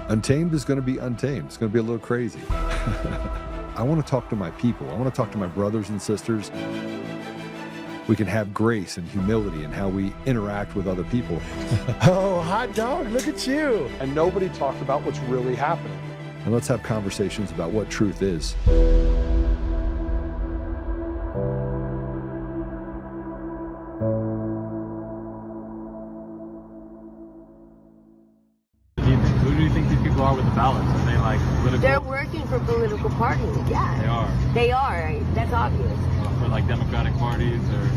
Untamed is going to be untamed. It's going to be a little crazy. I want to talk to my people. I want to talk to my brothers and sisters. We can have grace and humility in how we interact with other people. Oh, hot dog, look at you. And nobody talked about what's really happening. And let's have conversations about what truth is. Who do you think these people are with the ballots? Are they like political? They're working for political parties, yeah. They are. They are, that's obvious. For like Democratic parties or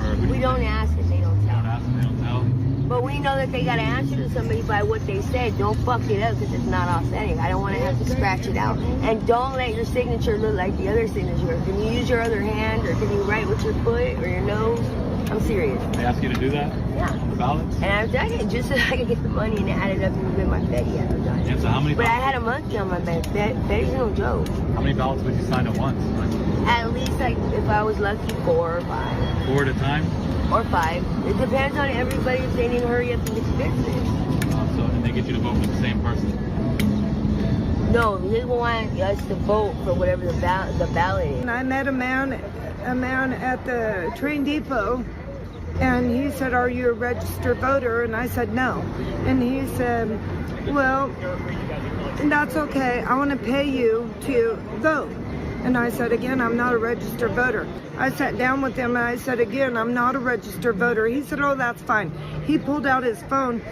who do We you don't think? ask it, they don't They tell. don't ask, they don't tell. But we know that they got to answer to somebody by what they said. Don't fuck it up because it's not authentic. I don't want to have to scratch it out. And don't let your signature look like the other signature. Can you use your other hand, or can you write with your foot or your nose? I'm serious. They ask you to do that? Yeah. On the ballots? And I've done it just so I could get the money and add it up and get my Betty. I've done Yeah, it. so how many But I ballots? had a monkey on my bed. Betty's no joke. How many ballots would you sign at once? Like At least, like, if I was lucky, 4 or 5. 4 at a time? Or 5. It depends on everybody if they need to hurry up and get to business. And they get you to vote for the same person. No, they want us to vote for whatever the ballot is. And I met a man at the train depot, and he said, "Are you a registered voter?" And I said, "No." And he said, "Well, that's okay. I want to pay you to vote." And I said, "Again, I'm not a registered voter." I sat down with him and I said, "Again, I'm not a registered voter." He said, "Oh, that's fine." He pulled out his phone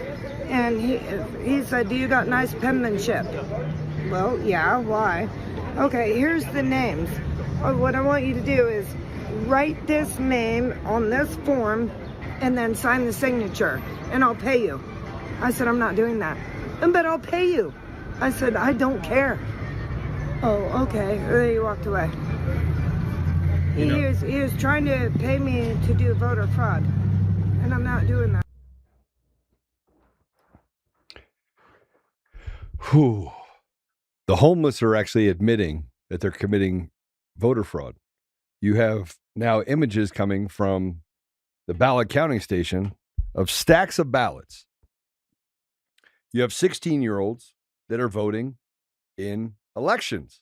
and he said, "Do you got nice penmanship?" Well, yeah, why? Okay, here's the names. What I want you to do is write this name on this form and then sign the signature, and I'll pay you. I said, "I'm not doing that." "But I'll pay you." I said, "I don't care." "Oh, okay." And then he walked away. He was trying to pay me to do voter fraud, and I'm not doing that. Whew. The homeless are actually admitting that they're committing voter fraud. You have now images coming from the ballot counting station of stacks of ballots. You have 16-year-olds that are voting in elections.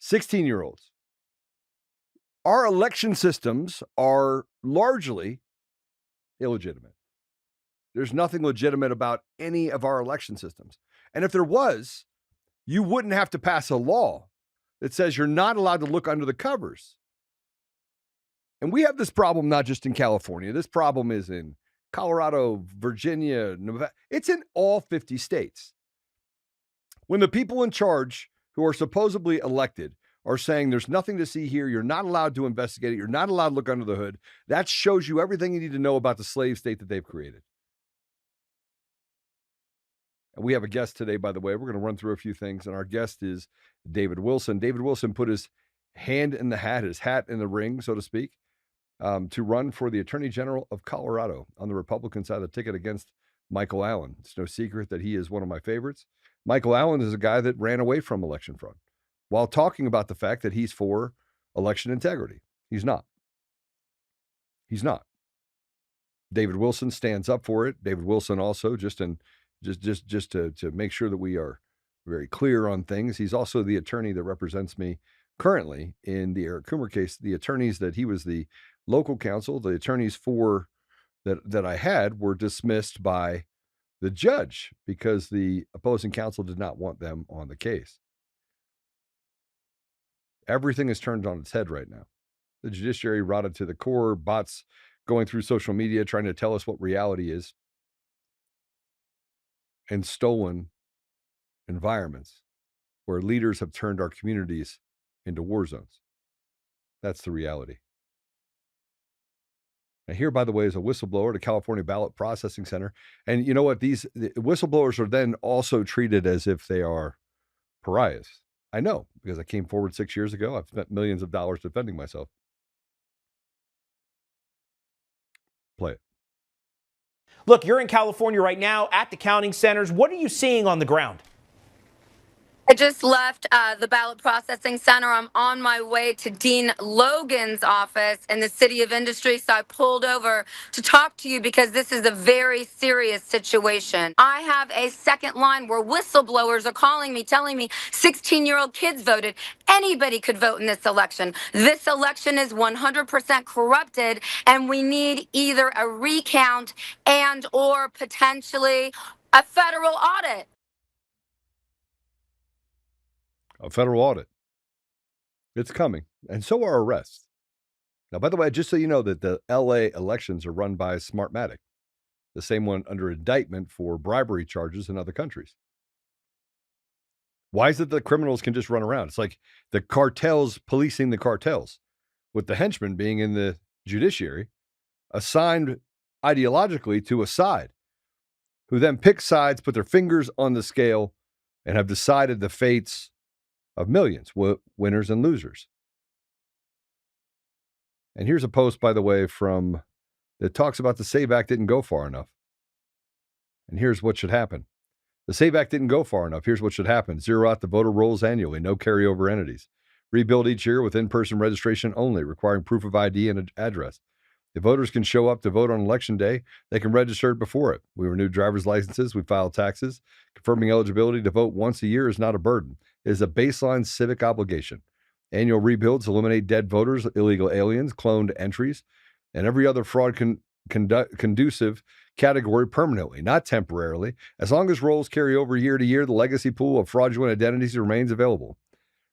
16-year-olds. Our election systems are largely illegitimate. There's nothing legitimate about any of our election systems. And if there was, you wouldn't have to pass a law that says you're not allowed to look under the covers. And we have this problem not just in California. This problem is in Colorado, Virginia, Nevada. It's in all 50 states. When the people in charge who are supposedly elected are saying there's nothing to see here, you're not allowed to investigate it, you're not allowed to look under the hood, that shows you everything you need to know about the slave state that they've created. And we have a guest today, by the way. We're going to run through a few things, and our guest is David Willson. David Willson put his hand in the hat, his hat in the ring, so to speak, to run for the Attorney General of Colorado on the Republican side of the ticket against Michael Allen. It's no secret that he is one of my favorites. Michael Allen is a guy that ran away from election fraud while talking about the fact that he's for election integrity. He's not. He's not. David Willson stands up for it. David Willson also, just to make sure that we are very clear on things, he's also the attorney that represents me currently in the Eric Coomer case. The attorneys that he was the local counsel, the attorneys for that I had were dismissed by the judge because the opposing counsel did not want them on the case. Everything is turned on its head right now. The judiciary rotted to the core, bots going through social media trying to tell us what reality is, and stolen environments where leaders have turned our communities into war zones. That's the reality. And here, by the way, is a whistleblower at a California ballot processing center. And you know what? The whistleblowers are then also treated as if they are pariahs. I know, because I came forward 6 years ago. I've spent millions of dollars defending myself. Play it. Look, you're in California right now at the counting centers. What are you seeing on the ground? I just left the ballot processing center. I'm on my way to Dean Logan's office in the City of Industry. So I pulled over to talk to you because this is a very serious situation. I have a second line where whistleblowers are calling me, telling me 16-year-old kids voted. Anybody could vote in this election. This election is 100% corrupted, and we need either a recount and or potentially a federal audit. A federal audit. It's coming, and so are arrests. Now, by the way, just so you know that the LA elections are run by Smartmatic, the same one under indictment for bribery charges in other countries. Why is it that criminals can just run around? It's like the cartels policing the cartels, with the henchmen being in the judiciary, assigned ideologically to a side, who then pick sides, put their fingers on the scale, and have decided the fates of millions, winners and losers. And here's a post, by the way, that talks about the SAVE Act didn't go far enough. And here's what should happen. The SAVE Act didn't go far enough. Here's what should happen. Zero out the voter rolls annually. No carryover entities. Rebuild each year with in-person registration only, requiring proof of ID and address. If voters can show up to vote on election day, they can register before it. We renew driver's licenses. We file taxes. Confirming eligibility to vote once a year is not a burden. It is a baseline civic obligation. Annual rebuilds eliminate dead voters, illegal aliens, cloned entries, and every other fraud conducive category permanently, not temporarily. As long as rolls carry over year to year, the legacy pool of fraudulent identities remains available.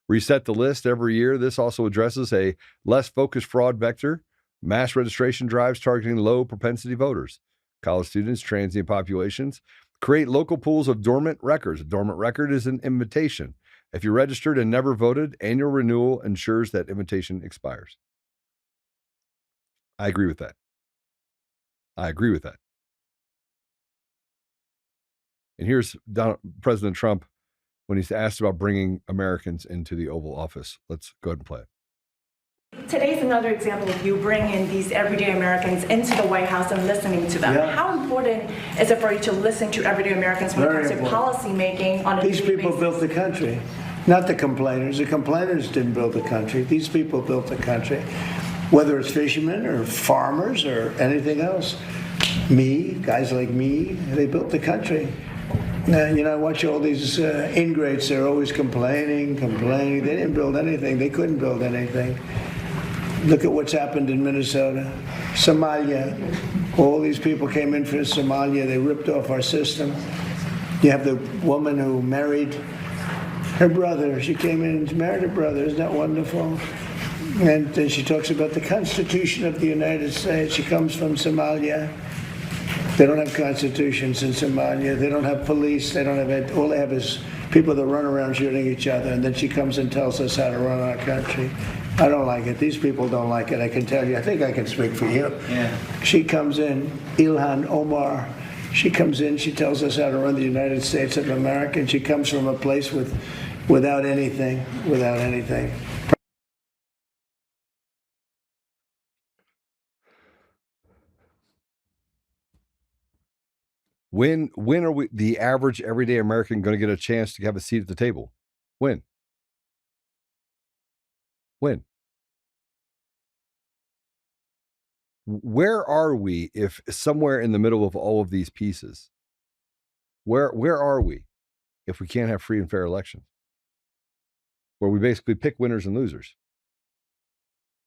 Reset the list every year. This also addresses a less focused fraud vector. Mass registration drives targeting low propensity voters, college students, transient populations. Create local pools of dormant records. A dormant record is an invitation. If you're registered and never voted, annual renewal ensures that invitation expires. I agree with that. And here's President Trump when he's asked about bringing Americans into the Oval Office. Let's go ahead and play it. Today's another example of you bringing these everyday Americans into the White House and listening to them. Yeah. How important is it for you to listen to everyday Americans when it comes to policy making on a These people built the country, not the complainers. The complainers didn't build the country. These people built the country, whether it's fishermen or farmers or anything else. Guys like me, they built the country. I watch all these ingrates. They're always complaining. They didn't build anything. They couldn't build anything. Look at what's happened in Minnesota, Somalia. All these people came in from Somalia. They ripped off our system. You have the woman who married her brother. She came in and married her brother. Isn't that wonderful? And then she talks about the Constitution of the United States. She comes from Somalia. They don't have constitutions in Somalia. They don't have police. They don't have it. All they have is people that run around shooting each other. And then she comes and tells us how to run our country. I don't like it. These people don't like it. I can tell you. I think I can speak for you. Yeah. She comes in, Ilhan Omar. She comes in. She tells us how to run the United States of America. And she comes from a place without anything. When are we, the average everyday American, going to get a chance to have a seat at the table? When? Where are we if somewhere in the middle of all of these pieces? Where are we if we can't have free and fair elections? Where we basically pick winners and losers.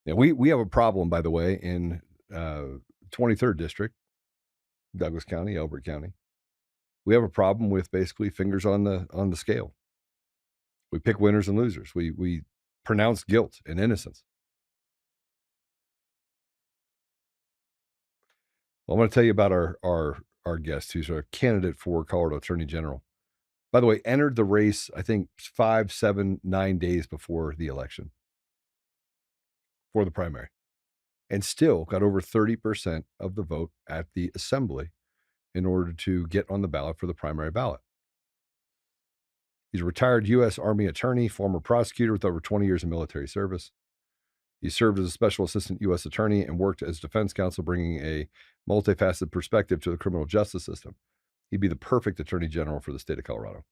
And we have a problem, by the way, in 23rd District, Douglas County, Elbert County. We have a problem with basically fingers on the scale. We pick winners and losers. We pronounce guilt and innocence. Well, I'm going to tell you about our guest, who's a candidate for Colorado Attorney General. By the way, entered the race, I think 5, 7, 9 days before the election for the primary, and still got over 30% of the vote at the assembly in order to get on the ballot for the primary ballot. He's a retired U.S. Army attorney, former prosecutor with over 20 years of military service. He served as a special assistant U.S. attorney and worked as defense counsel, bringing a multifaceted perspective to the criminal justice system. He'd be the perfect attorney general for the state of Colorado.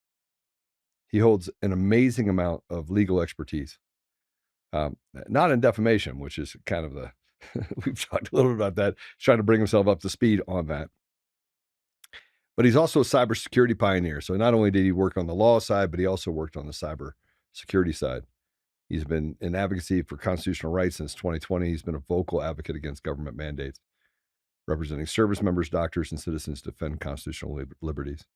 He holds an amazing amount of legal expertise. Not in defamation, which is kind of the we've talked a little bit about that. He's trying to bring himself up to speed on that. But he's also a cybersecurity pioneer. So not only did he work on the law side, but he also worked on the cyber security side. He's been in advocacy for constitutional rights since 2020. He's been a vocal advocate against government mandates, representing service members, doctors, and citizens to defend constitutional liberties.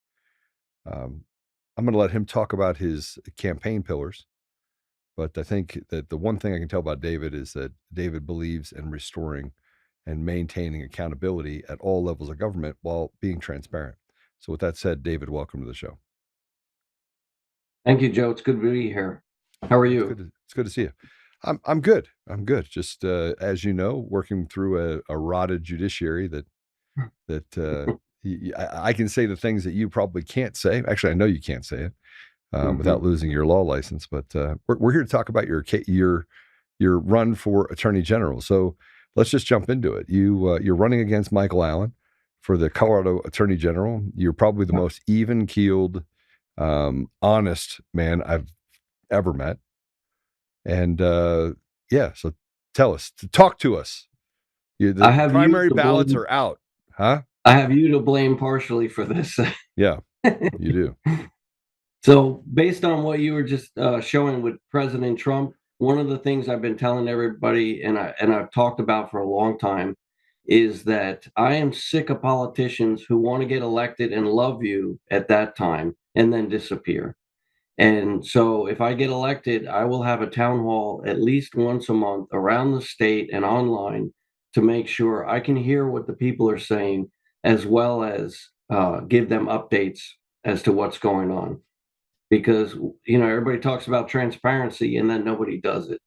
I'm going to let him talk about his campaign pillars. But I think that the one thing I can tell about David is that David believes in restoring and maintaining accountability at all levels of government while being transparent. So with that said, David, welcome to the show. Thank you, Joe. It's good to be here. How are you? It's good to see you. I'm good. I'm good. Just as you know, working through a rotted judiciary that I can say the things that you probably can't say. Actually, I know you can't say it without losing your law license. But we're here to talk about your run for Attorney General. So let's just jump into it. You're running against Michael Allen for the Colorado Attorney General. You're probably the most even-keeled, honest man I've ever met. And so tell us, talk to us. The primary ballots are out, huh? I have you to blame partially for this. Yeah, you do. So based on what you were just showing with President Trump, one of the things I've been telling everybody, and I've talked about for a long time, is that I am sick of politicians who want to get elected and love you at that time and then disappear. And so if I get elected, I will have a town hall at least once a month around the state and online to make sure I can hear what the people are saying, as well as give them updates as to what's going on. Because, everybody talks about transparency and then nobody does it.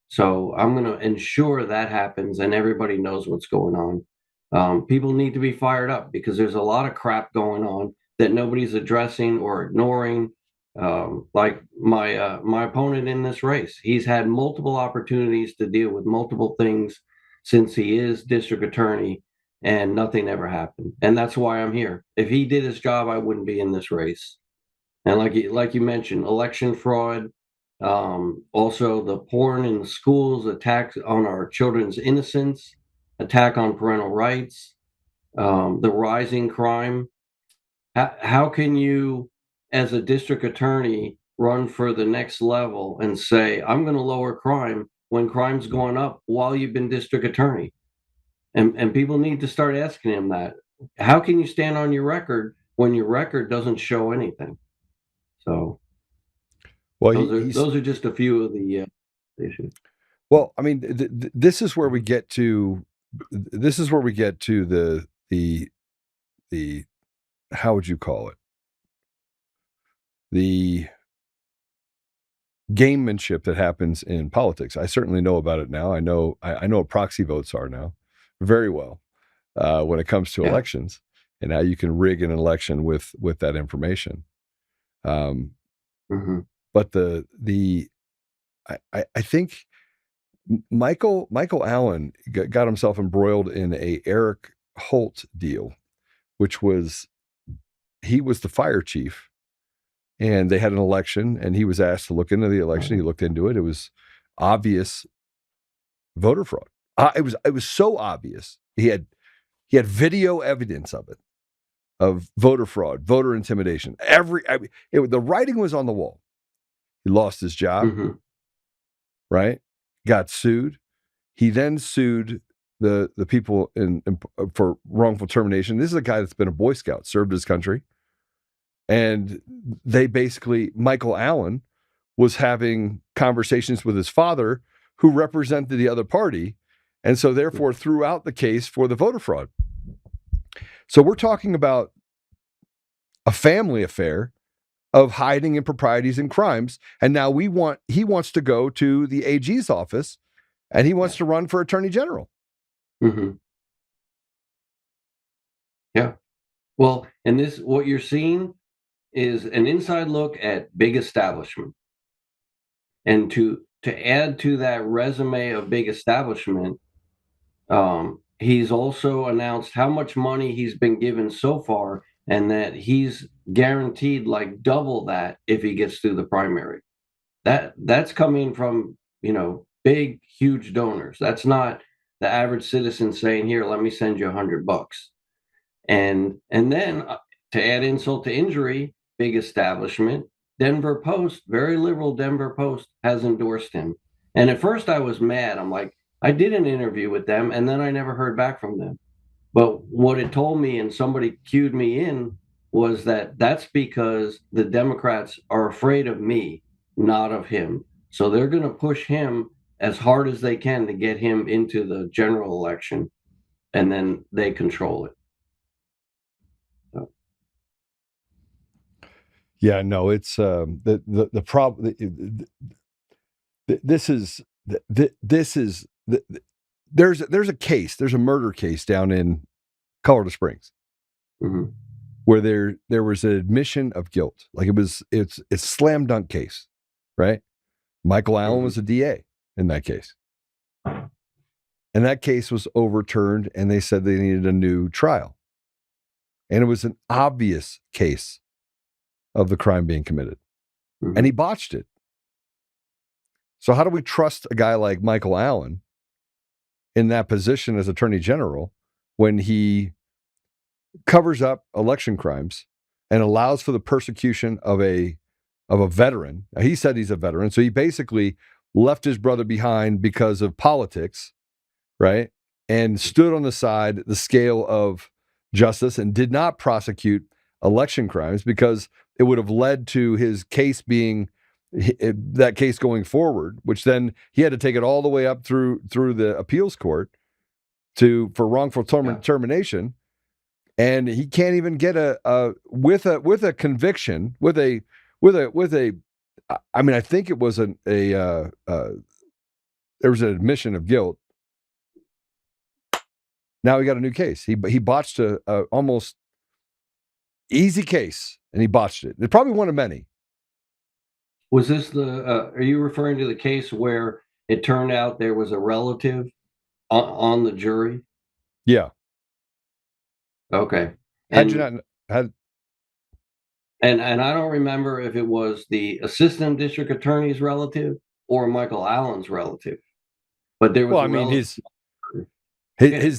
So I'm going to ensure that happens and everybody knows what's going on. People need to be fired up because there's a lot of crap going on that nobody's addressing or ignoring. Like my opponent in this race, he's had multiple opportunities to deal with multiple things since he is district attorney, and nothing ever happened. And that's why I'm here. If he did his job, I wouldn't be in this race. And like you mentioned, election fraud, also the porn in the schools, attacks on our children's innocence, attack on parental rights, the rising crime. How can you, as a district attorney, run for the next level and say, I'm going to lower crime when crime's going up while you've been district attorney? And people need to start asking him that. How can you stand on your record when your record doesn't show anything? So, well, those are just a few of the issues. Well, I mean, this is where we get to. This is where we get to the how would you call it? The gamemanship that happens in politics. I certainly know about it now. I know what proxy votes are now very well when it comes to elections and how you can rig an election with that information. But I think Michael Allen got himself embroiled in a Eric Holt deal, which was he was the fire chief, and they had an election, and he was asked to look into the election. He looked into it. It was obvious voter fraud. It was so obvious. He had video evidence of it, of voter fraud, voter intimidation. The writing was on the wall. He lost his job, right? Got sued. He then sued the people for wrongful termination. This is a guy that's been a Boy Scout, served his country. And they basically, Michael Allen was having conversations with his father, who represented the other party, and so therefore threw out the case for the voter fraud. So we're talking about a family affair of hiding improprieties and crimes, and now he wants to go to the AG's office, and he wants to run for Attorney General. Yeah. Well, and what you're seeing is an inside look at big establishment. And to add to that resume of big establishment, he's also announced how much money he's been given so far, and that he's guaranteed like double that if he gets through the primary. That's coming from, big, huge donors. That's not the average citizen saying, "Here, let me send you $100." And then to add insult to injury, big establishment, Denver Post, very liberal Denver Post, has endorsed him. And at first I was mad. I'm like, I did an interview with them, and then I never heard back from them. But what it told me, and somebody cued me in, was that that's because the Democrats are afraid of me, not of him. So they're going to push him as hard as they can to get him into the general election, and then they control it. So. Yeah, no, it's the problem. This is there's a murder case down in Colorado Springs, Mm-hmm. where there was an admission of guilt. Like it's a slam dunk case, right? Michael Allen was a DA in that case. And that case was overturned, and they said they needed a new trial. And it was an obvious case of the crime being committed. Mm-hmm. And he botched it. So how do we trust a guy like Michael Allen in that position as Attorney General when he covers up election crimes and allows for the persecution of a veteran? Now, he said he's a veteran, so he basically left his brother behind because of politics, right? And stood on the scale of justice and did not prosecute election crimes because it would have led to his case being that case going forward, which then he had to take it all the way up through the appeals court for wrongful termination. And he can't even get with a conviction, I mean, I think it was there was an admission of guilt. Now he got a new case. He botched a almost easy case, and he botched it. It's probably one of many. Was this are you referring to the case where it turned out there was a relative on the jury? Yeah. Okay. And I don't remember if it was the assistant district attorney's relative or Michael Allen's relative, but there was. Well, I mean, his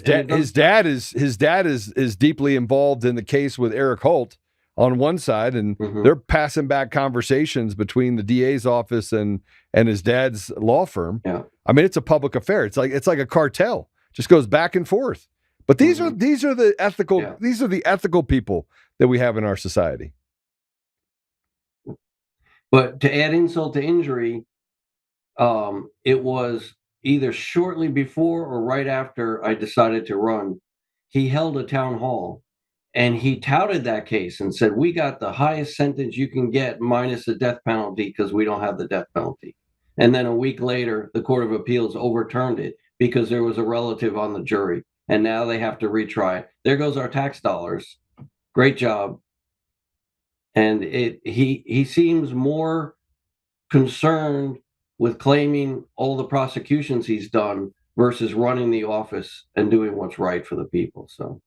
dad is deeply involved in the case with Eric Holt on one side, and they're passing back conversations between the DA's office and his dad's law firm. Yeah. I mean, it's a public affair. It's like a cartel. Just goes back and forth. But these are the ethical people that we have in our society. But to add insult to injury, it was either shortly before or right after I decided to run. He held a town hall and he touted that case and said, "We got the highest sentence you can get minus the death penalty because we don't have the death penalty." And then a week later, the Court of Appeals overturned it because there was a relative on the jury. And now they have to retry. There goes our tax dollars. Great job. And he seems more concerned with claiming all the prosecutions he's done versus running the office and doing what's right for the people. So,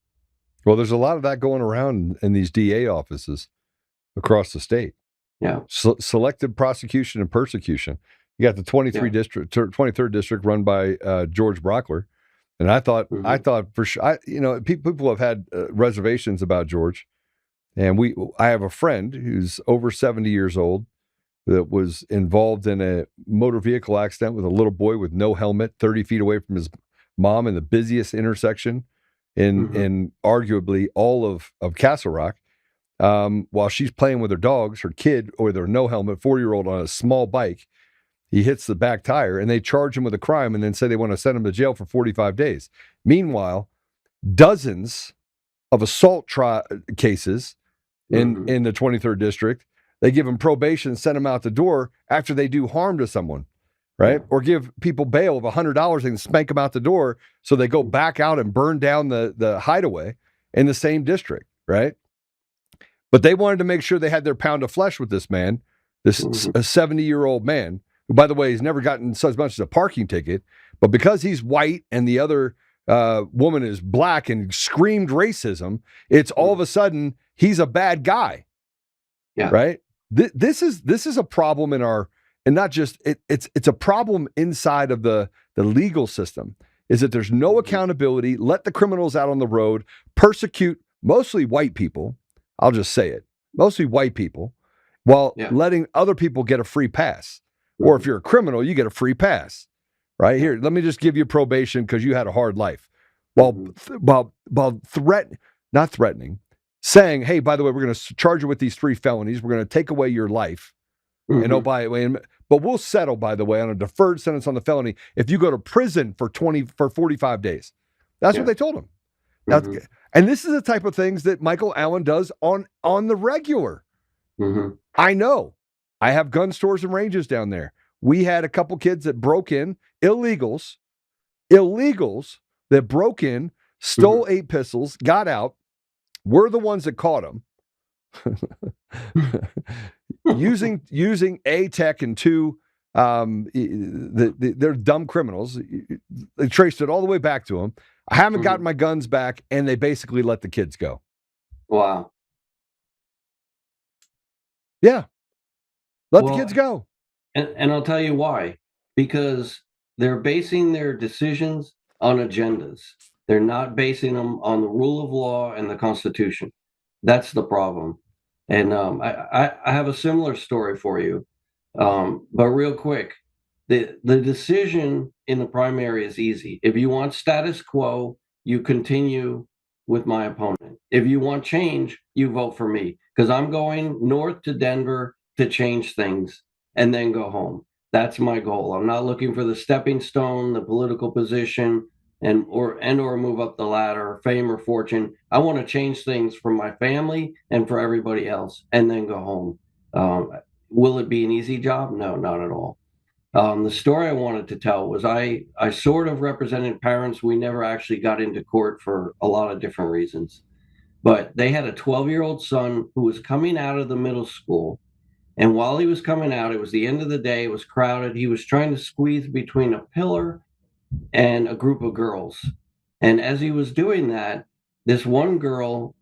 well, there's a lot of that going around in these DA offices across the state. Yeah, selective prosecution and persecution. You got the 23rd district run by George Brockler. And I thought for sure, people have had reservations about George, and I have a friend who's over 70 years old that was involved in a motor vehicle accident with a little boy with no helmet, 30 feet away from his mom in the busiest intersection in arguably all of Castle Rock, while she's playing with her dogs, her kid with her no helmet, 4-year-old on a small bike. He hits the back tire, and they charge him with a crime and then say they want to send him to jail for 45 days. Meanwhile, dozens of assault cases in the 23rd District, they give them probation, send them out the door after they do harm to someone, right? Or give people bail of $100 and spank them out the door so they go back out and burn down the hideaway in the same district, right? But they wanted to make sure they had their pound of flesh with this man, this 70-year-old man, who, by the way, has never gotten so much as a parking ticket, but because he's white and the other woman is black and screamed racism, it's all of a sudden he's a bad guy. Yeah. Right. This is a problem in our, and not just it's a problem inside of the legal system. Is that there's no accountability. Let the criminals out on the road, persecute mostly white people. I'll just say it, mostly white people, while letting other people get a free pass. Or if you're a criminal, you get a free pass. Right here, let me just give you probation because you had a hard life. While not threatening, saying, hey, by the way, we're going to charge you with these 3 felonies. We're going to take away your life. And oh, by the way, but we'll settle, by the way, on a deferred sentence on the felony if you go to prison for 45 days. That's what they told him. And this is the type of things that Michael Allen does on the regular. I know. I have gun stores and ranges down there. We had a couple kids that broke in, illegals that broke in, stole 8 pistols, got out. We're the ones that caught them. using A tech and 2, they're dumb criminals. They traced it all the way back to them. I haven't gotten my guns back, and they basically let the kids go. Wow. Yeah. Let the kids go. And I'll tell you why. Because they're basing their decisions on agendas. They're not basing them on the rule of law and the Constitution. That's the problem. And I have a similar story for you. But real quick, the decision in the primary is easy. If you want status quo, you continue with my opponent. If you want change, you vote for me, because I'm going north to Denver to change things and then go home. That's my goal. I'm not looking for the stepping stone, the political position, or move up the ladder, fame or fortune. I want to change things for my family and for everybody else, and then go home. Will it be an easy job? No, not at all. The story I wanted to tell was I sort of represented parents. We never actually got into court for a lot of different reasons. But they had a 12-year-old son who was coming out of the middle school. And while he was coming out, it was the end of the day. It was crowded. He was trying to squeeze between a pillar and a group of girls. And as he was doing that, this one girl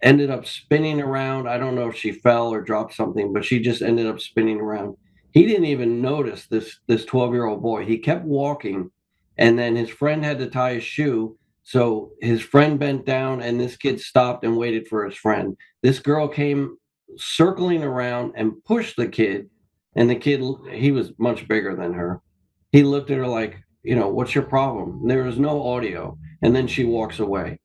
ended up spinning around. I don't know if she fell or dropped something, but she just ended up spinning around. He didn't even notice this 12-year-old boy. He kept walking, and then his friend had to tie his shoe. So his friend bent down, and this kid stopped and waited for his friend. This girl came circling around and pushed the kid, and the kid, he was much bigger than her. He looked at her like, what's your problem? There was no audio. And then she walks away.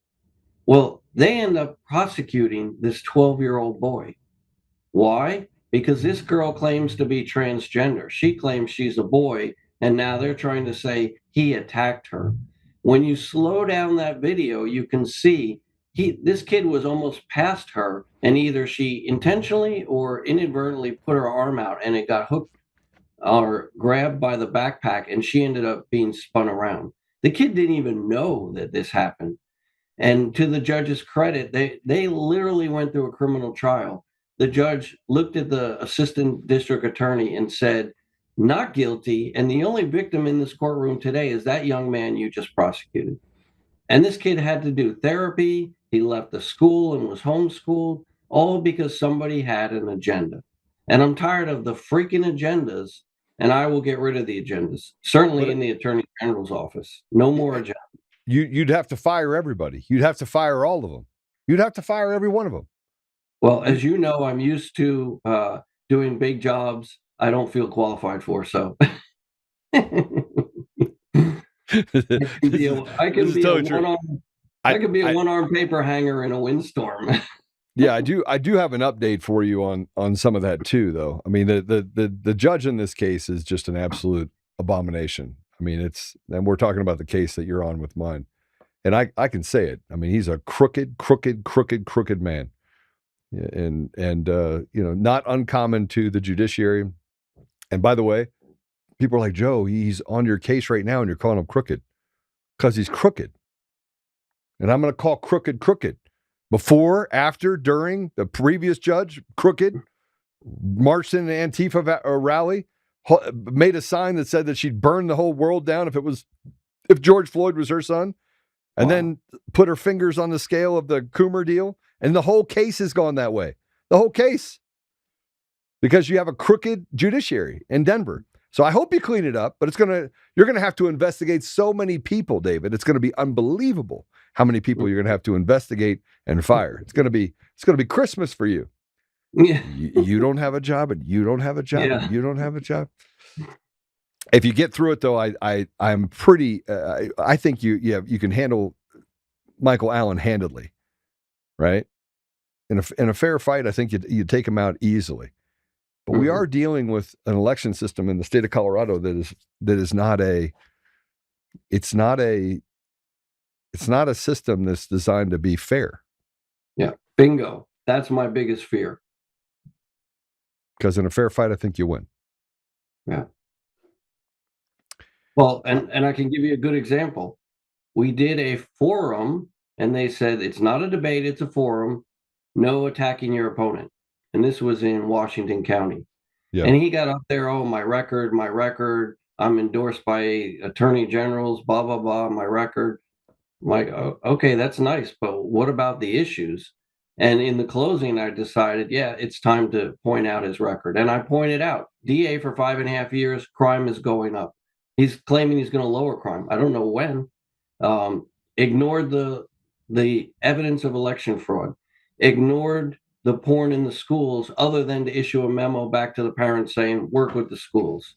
Well, they end up prosecuting this 12-year-old boy. Why? Because this girl claims to be transgender. She claims she's a boy, and now they're trying to say he attacked her. When you slow down that video, you can see this kid was almost past her, and either she intentionally or inadvertently put her arm out, and it got hooked or grabbed by the backpack, and she ended up being spun around. The kid didn't even know that this happened. And to the judge's credit, they literally went through a criminal trial. The judge looked at the assistant district attorney and said, not guilty. And the only victim in this courtroom today is that young man you just prosecuted. And this kid had to do therapy. He left the school and was homeschooled, all because somebody had an agenda. And I'm tired of the freaking agendas, and I will get rid of the agendas, certainly in the Attorney General's office. No more agendas. You'd have to fire everybody. You'd have to fire all of them. You'd have to fire every one of them. Well, as you know, I'm used to doing big jobs I don't feel qualified for, so. I could be a one-arm paper hanger in a windstorm. Yeah, I do have an update for you on some of that too, though. I mean, the judge in this case is just an absolute abomination. I mean, and we're talking about the case that you're on with mine. And I can say it. I mean, he's a crooked man. And not uncommon to the judiciary. And by the way, people are like, Joe, he's on your case right now and you're calling him crooked because he's crooked. And I'm going to call crooked. Before, after, during, the previous judge, crooked, marched in an Antifa rally, made a sign that said that she'd burn the whole world down if George Floyd was her son, and then put her fingers on the scale of the Coomer deal. And the whole case has gone that way. the whole case, because you have a crooked judiciary in Denver. So I hope you clean it up, but you're going to have to investigate so many people, David. It's going to be unbelievable how many people you're going to have to investigate and fire. It's going to be Christmas for you. Yeah. You don't have a job, and you don't have a job, Yeah. and you don't have a job. If you get through it, though, I'm pretty. I think you can handle Michael Allen handedly, right? In a fair fight, I think you take him out easily. But we are dealing with an election system in the state of Colorado that is not a. It's not a system that's designed to be fair. Yeah, bingo. That's my biggest fear. Because in a fair fight, I think you win. Yeah. Well, and I can give you a good example. We did a forum, and they said it's not a debate, it's a forum. No attacking your opponent. And this was in Washington County. Yeah. And he got up there, my record. I'm endorsed by attorney generals, blah, blah, blah, my record. I'm like, oh, okay, that's nice, but what about the issues? And in the closing, I decided, it's time to point out his record. And I pointed out, DA for 5.5 years, crime is going up. He's claiming he's going to lower crime. I don't know when. Ignored the evidence of election fraud. Ignored the porn in the schools, other than to issue a memo back to the parents saying, work with the schools.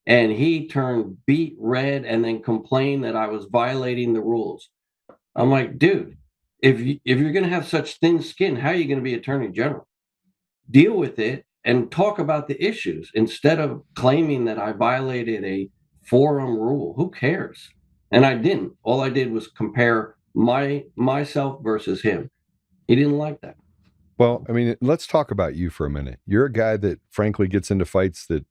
And he turned beet red and then complained that I was violating the rules. I'm like, dude, if you're going to have such thin skin, how are you going to be attorney general? Deal with it and talk about the issues instead of claiming that I violated a forum rule. Who cares? And I didn't. All I did was compare myself versus him. He didn't like that. Well, I mean, let's talk about you for a minute. You're a guy that frankly gets into fights that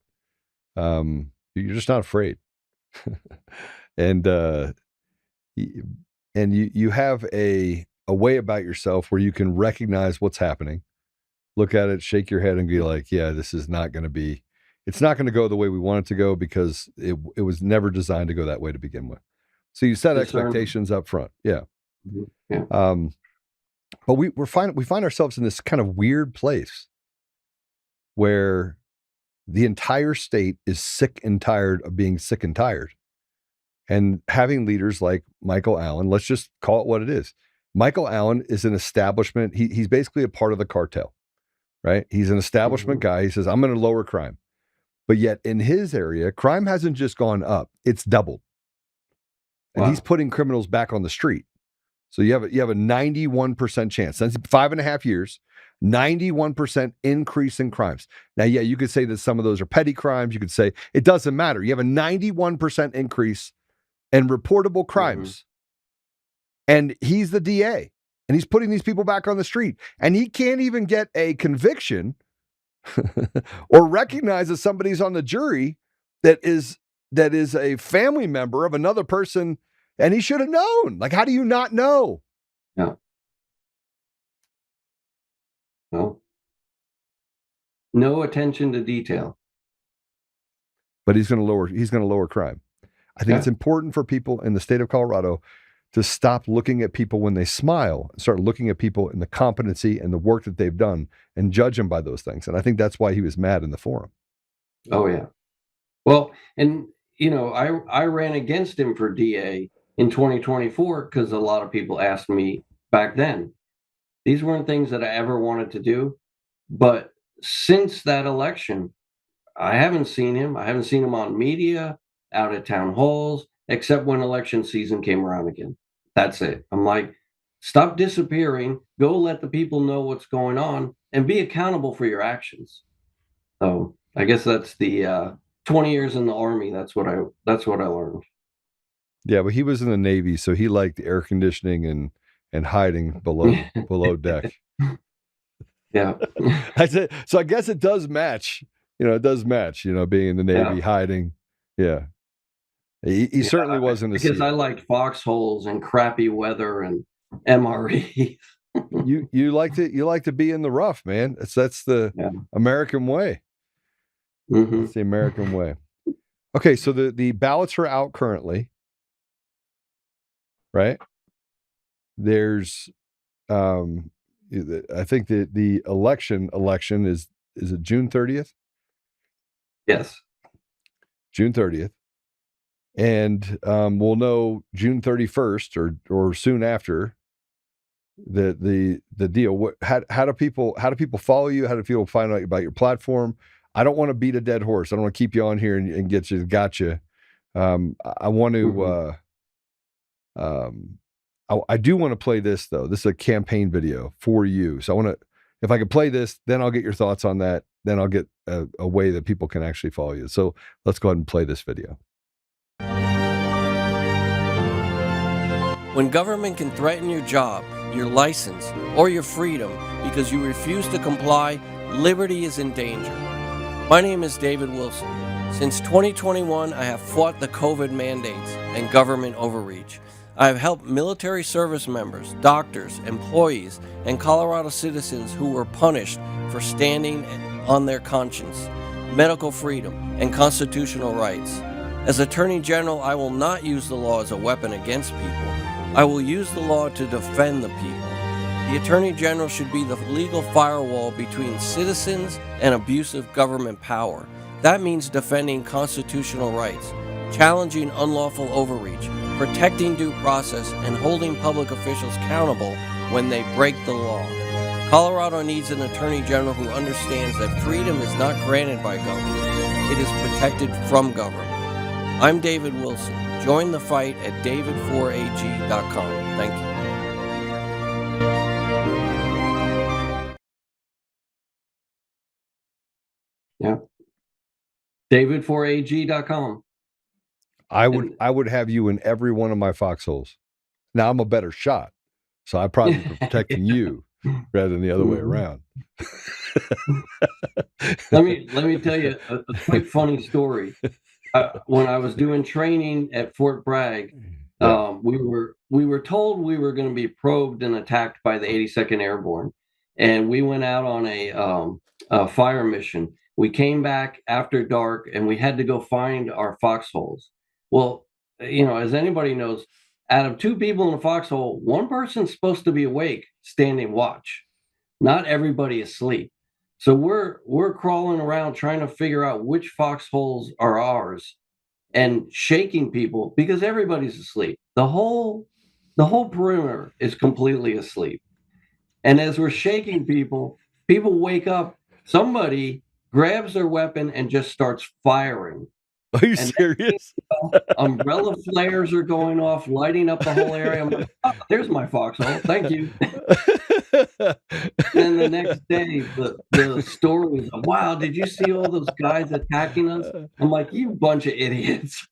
you're just not afraid. And you have a way about yourself where you can recognize what's happening, look at it, shake your head and be like, yeah, this is not going to be, it's not going to go the way we want it to go, because it was never designed to go that way to begin with. So you set expectations up front. Yeah. Yeah. But we find ourselves in this kind of weird place where the entire state is sick and tired of being sick and tired. And having leaders like Michael Allen, let's just call it what it is. Michael Allen is an establishment. He's basically a part of the cartel, right? He's an establishment guy. He says, I'm going to lower crime. But yet in his area, crime hasn't just gone up, it's doubled. And he's putting criminals back on the street. So you have a 91% chance. Since 5.5 years, 91% increase in crimes. Now, yeah, you could say that some of those are petty crimes. You could say it doesn't matter. You have a 91% increase in reportable crimes. And he's the DA. And he's putting these people back on the street. And he can't even get a conviction or recognize that somebody's on the jury that is a family member of another person. And he should have known. Like, how do you not know? Yeah. Well, no attention to detail. But he's going to lower crime. I think it's important for people in the state of Colorado to stop looking at people when they smile and start looking at people in the competency and the work that they've done and judge them by those things. And I think that's why he was mad in the forum. Oh, yeah. Well, and, I ran against him for DA in 2024 because a lot of people asked me back then. These weren't things that I ever wanted to do. But since that election, I haven't seen him. I haven't seen him on media, out at town halls, except when election season came around again. That's it. I'm like, stop disappearing. Go let the people know what's going on and be accountable for your actions. So I guess that's the 20 years in the Army. That's what I learned. Yeah, but he was in the Navy, so he liked air conditioning and hiding below deck. Yeah. That's it. So I guess it does match. It does match, being in the Navy, hiding. Yeah. He certainly wasn't a because I like foxholes and crappy weather and MREs. you like to be in the rough, man. That's the American way. That's the American way. Okay, so the ballots are out currently, right? There's I think the election is it June 30th? Yes. June 30th. And we'll know June 31st or soon after the deal. How do people follow you? How do people find out about your platform? I don't want to beat a dead horse. I don't want to keep you on here and get you gotcha. I want to I do want to play this though. This is a campaign video for you. So I want to, if I could play this, then I'll get your thoughts on that. Then I'll get a way that people can actually follow you. So let's go ahead and play this video. When government can threaten your job, your license, or your freedom because you refuse to comply, liberty is in danger. My name is David Willson. Since 2021, I have fought the COVID mandates and government overreach. I have helped military service members, doctors, employees, and Colorado citizens who were punished for standing on their conscience, medical freedom, and constitutional rights. As Attorney General, I will not use the law as a weapon against people. I will use the law to defend the people. The Attorney General should be the legal firewall between citizens and abusive government power. That means defending constitutional rights, challenging unlawful overreach, protecting due process, and holding public officials accountable when they break the law. Colorado needs an Attorney General who understands that freedom is not granted by government. It is protected from government. I'm David Willson. Join the fight at david4ag.com. Thank you. Yeah. david4ag.com. I would have you in every one of my foxholes. Now I'm a better shot, so I probably be protecting you rather than the other way around. Let me tell you a quick funny story. When I was doing training at Fort Bragg, we were told we were going to be probed and attacked by the 82nd Airborne, and we went out on a fire mission. We came back after dark, and we had to go find our foxholes. Well, as anybody knows, out of two people in a foxhole, one person's supposed to be awake, standing watch. Not everybody is asleep. So we're crawling around trying to figure out which foxholes are ours and shaking people because everybody's asleep. The whole perimeter is completely asleep. And as we're shaking people wake up, somebody grabs their weapon and just starts firing. Are you serious? Umbrella flares are going off, lighting up the whole area. I'm like, oh, there's my foxhole. Thank you. And the next day, the story was, wow, did you see all those guys attacking us? I'm like, you bunch of idiots.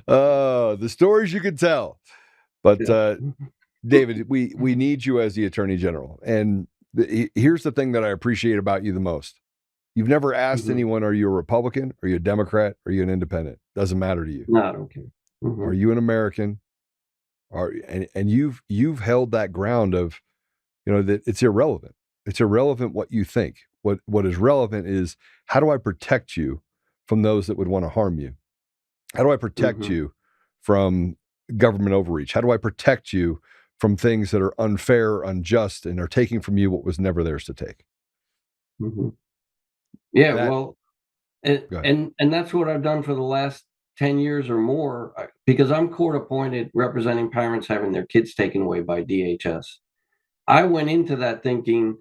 Oh, the stories you could tell. But David, we need you as the Attorney General. And here's the thing that I appreciate about you the most. You've never asked anyone, are you a Republican? Are you a Democrat? Are you an independent? Doesn't matter to you. No, I don't care. Are you an American? And you've held that ground of, that it's irrelevant. It's irrelevant what you think. What is relevant is, how do I protect you from those that would want to harm you? How do I protect you from government overreach? How do I protect you from things that are unfair, or unjust, and are taking from you what was never theirs to take? Yeah, and that's what I've done for the last 10 years or more, because I'm court appointed representing parents having their kids taken away by DHS. I went into that thinking,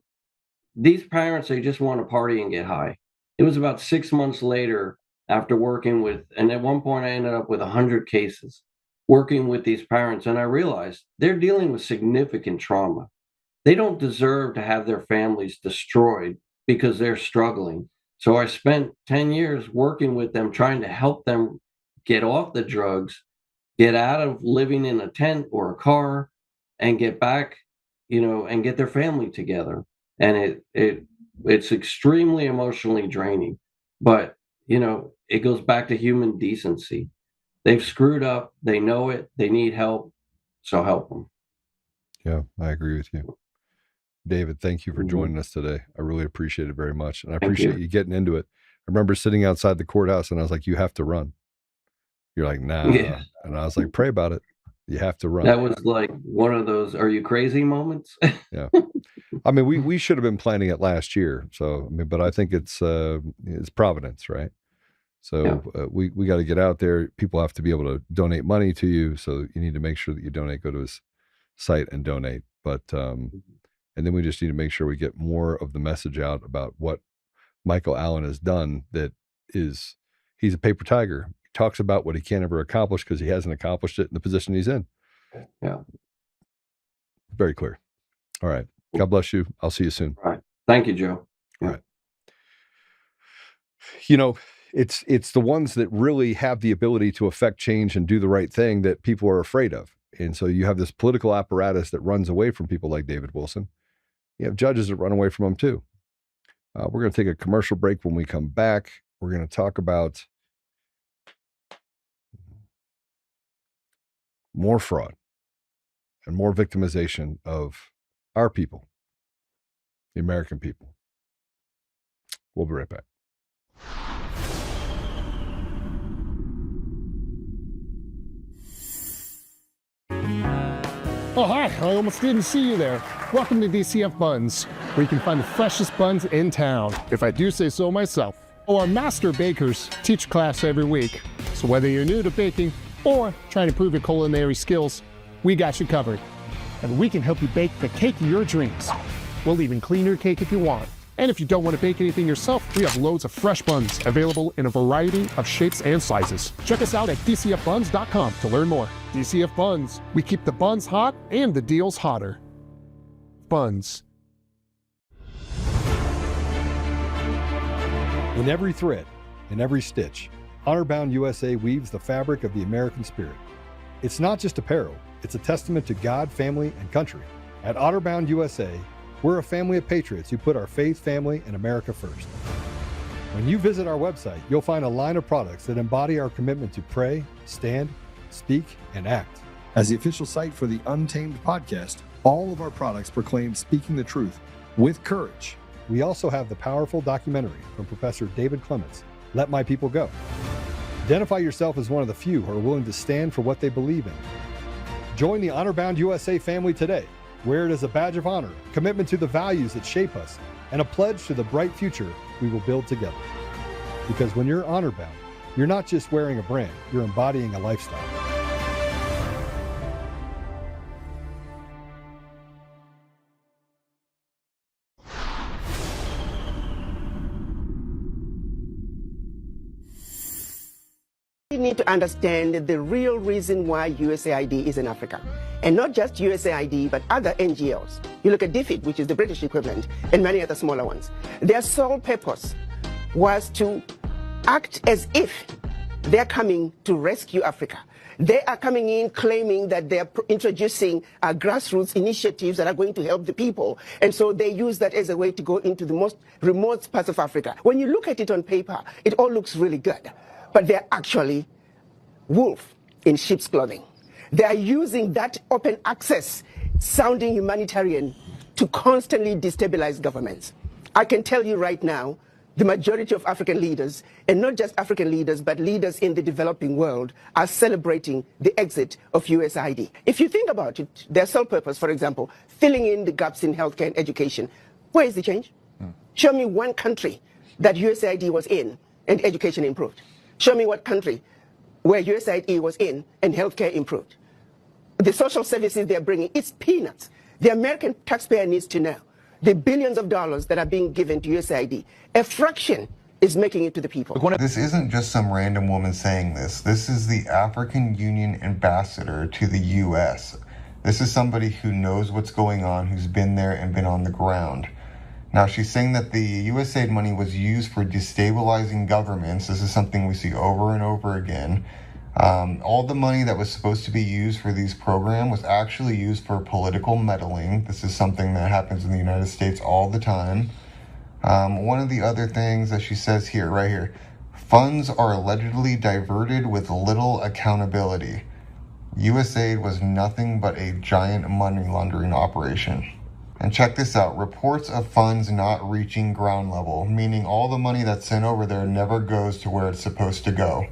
these parents, they just want to party and get high. It was about 6 months later, after working with, and at one point I ended up with 100 cases working with these parents, and I realized they're dealing with significant trauma. They don't deserve to have their families destroyed because they're struggling. So I spent 10 years working with them, trying to help them get off the drugs, get out of living in a tent or a car, and get back, and get their family together. And it's extremely emotionally draining, but it goes back to human decency. They've screwed up. They know it. They need help. So help them. Yeah, I agree with you. David, thank you for joining us today. I really appreciate it very much. And I appreciate you getting into it. I remember sitting outside the courthouse and I was like, you have to run. You're like, nah. Yeah. And I was like, pray about it. You have to run. That was like one of those "Are you crazy?" moments. Yeah. I mean, we should have been planning it last year. So, I mean, but I think it's providence, right? So we got to get out there. People have to be able to donate money to you. So you need to make sure that you donate. Go to his site and donate. But and then we just need to make sure we get more of the message out about what Michael Allen has done. He's a paper tiger. He talks about what he can't ever accomplish because he hasn't accomplished it in the position he's in. Yeah. Very clear. All right. God bless you. I'll see you soon. All right. Thank you, Joe. All right. You know, it's the ones that really have the ability to affect change and do the right thing that people are afraid of. And so you have this political apparatus that runs away from people like David Wilson. You have judges that run away from them too. We're going to take a commercial break. When we come back, we're going to talk about more fraud and more victimization of our people, the American people. We'll be right back. Oh, hi. I almost didn't see you there. Welcome to DCF Buns, where you can find the freshest buns in town, if I do say so myself. Our master bakers teach class every week. So whether you're new to baking or trying to improve your culinary skills, we got you covered. And we can help you bake the cake of your dreams. We'll even clean your cake if you want. And if you don't want to bake anything yourself, we have loads of fresh buns available in a variety of shapes and sizes. Check us out at dcfbuns.com to learn more. DCF Buns. We keep the buns hot and the deals hotter. Buns. In every thread, in every stitch, Honor-Bound USA weaves the fabric of the American spirit. It's not just apparel, it's a testament to God, family, and country. At Honor-Bound USA, we're a family of patriots who put our faith, family, and America first. When you visit our website, you'll find a line of products that embody our commitment to pray, stand, speak, and act. As the official site for the Untamed podcast, all of our products proclaim speaking the truth with courage. We also have the powerful documentary from Professor David Clements, Let My People Go. Identify yourself as one of the few who are willing to stand for what they believe in. Join the Honor-Bound USA family today. Wear it as a badge of honor, commitment to the values that shape us, and a pledge to the bright future we will build together. Because when you're honor-bound, you're not just wearing a brand, you're embodying a lifestyle. We need to understand the real reason why USAID is in Africa. And not just USAID, but other NGOs. You look at DFID, which is the British equivalent, and many other smaller ones. Their sole purpose was to act as if they're coming to rescue Africa. They are coming in claiming that they're introducing grassroots initiatives that are going to help the people. And so they use that as a way to go into the most remote parts of Africa. When you look at it on paper, it all looks really good. But they're actually wolf in sheep's clothing. They are using that open access sounding humanitarian to constantly destabilize governments. I can tell you right now, the majority of African leaders, and not just African leaders, but leaders in the developing world, are celebrating the exit of USAID. If you think about it, their sole purpose, for example, filling in the gaps in healthcare and education, where is the change? Show me one country that USAID was in and education improved. Show me what country where USAID was in and healthcare improved. The social services they're bringing, it's peanuts. The American taxpayer needs to know the billions of dollars that are being given to USAID, a fraction is making it to the people. This isn't just some random woman saying this. This is the African Union ambassador to the U.S. This is somebody who knows what's going on, who's been there and been on the ground. Now, she's saying that the USAID money was used for destabilizing governments. This is something we see over and over again. All the money that was supposed to be used for these programs was actually used for political meddling. This is something that happens in the United States all the time. One of the other things that she says here, right here, funds are allegedly diverted with little accountability. USAID was nothing but a giant money laundering operation. And check this out, reports of funds not reaching ground level, meaning all the money that's sent over there never goes to where it's supposed to go.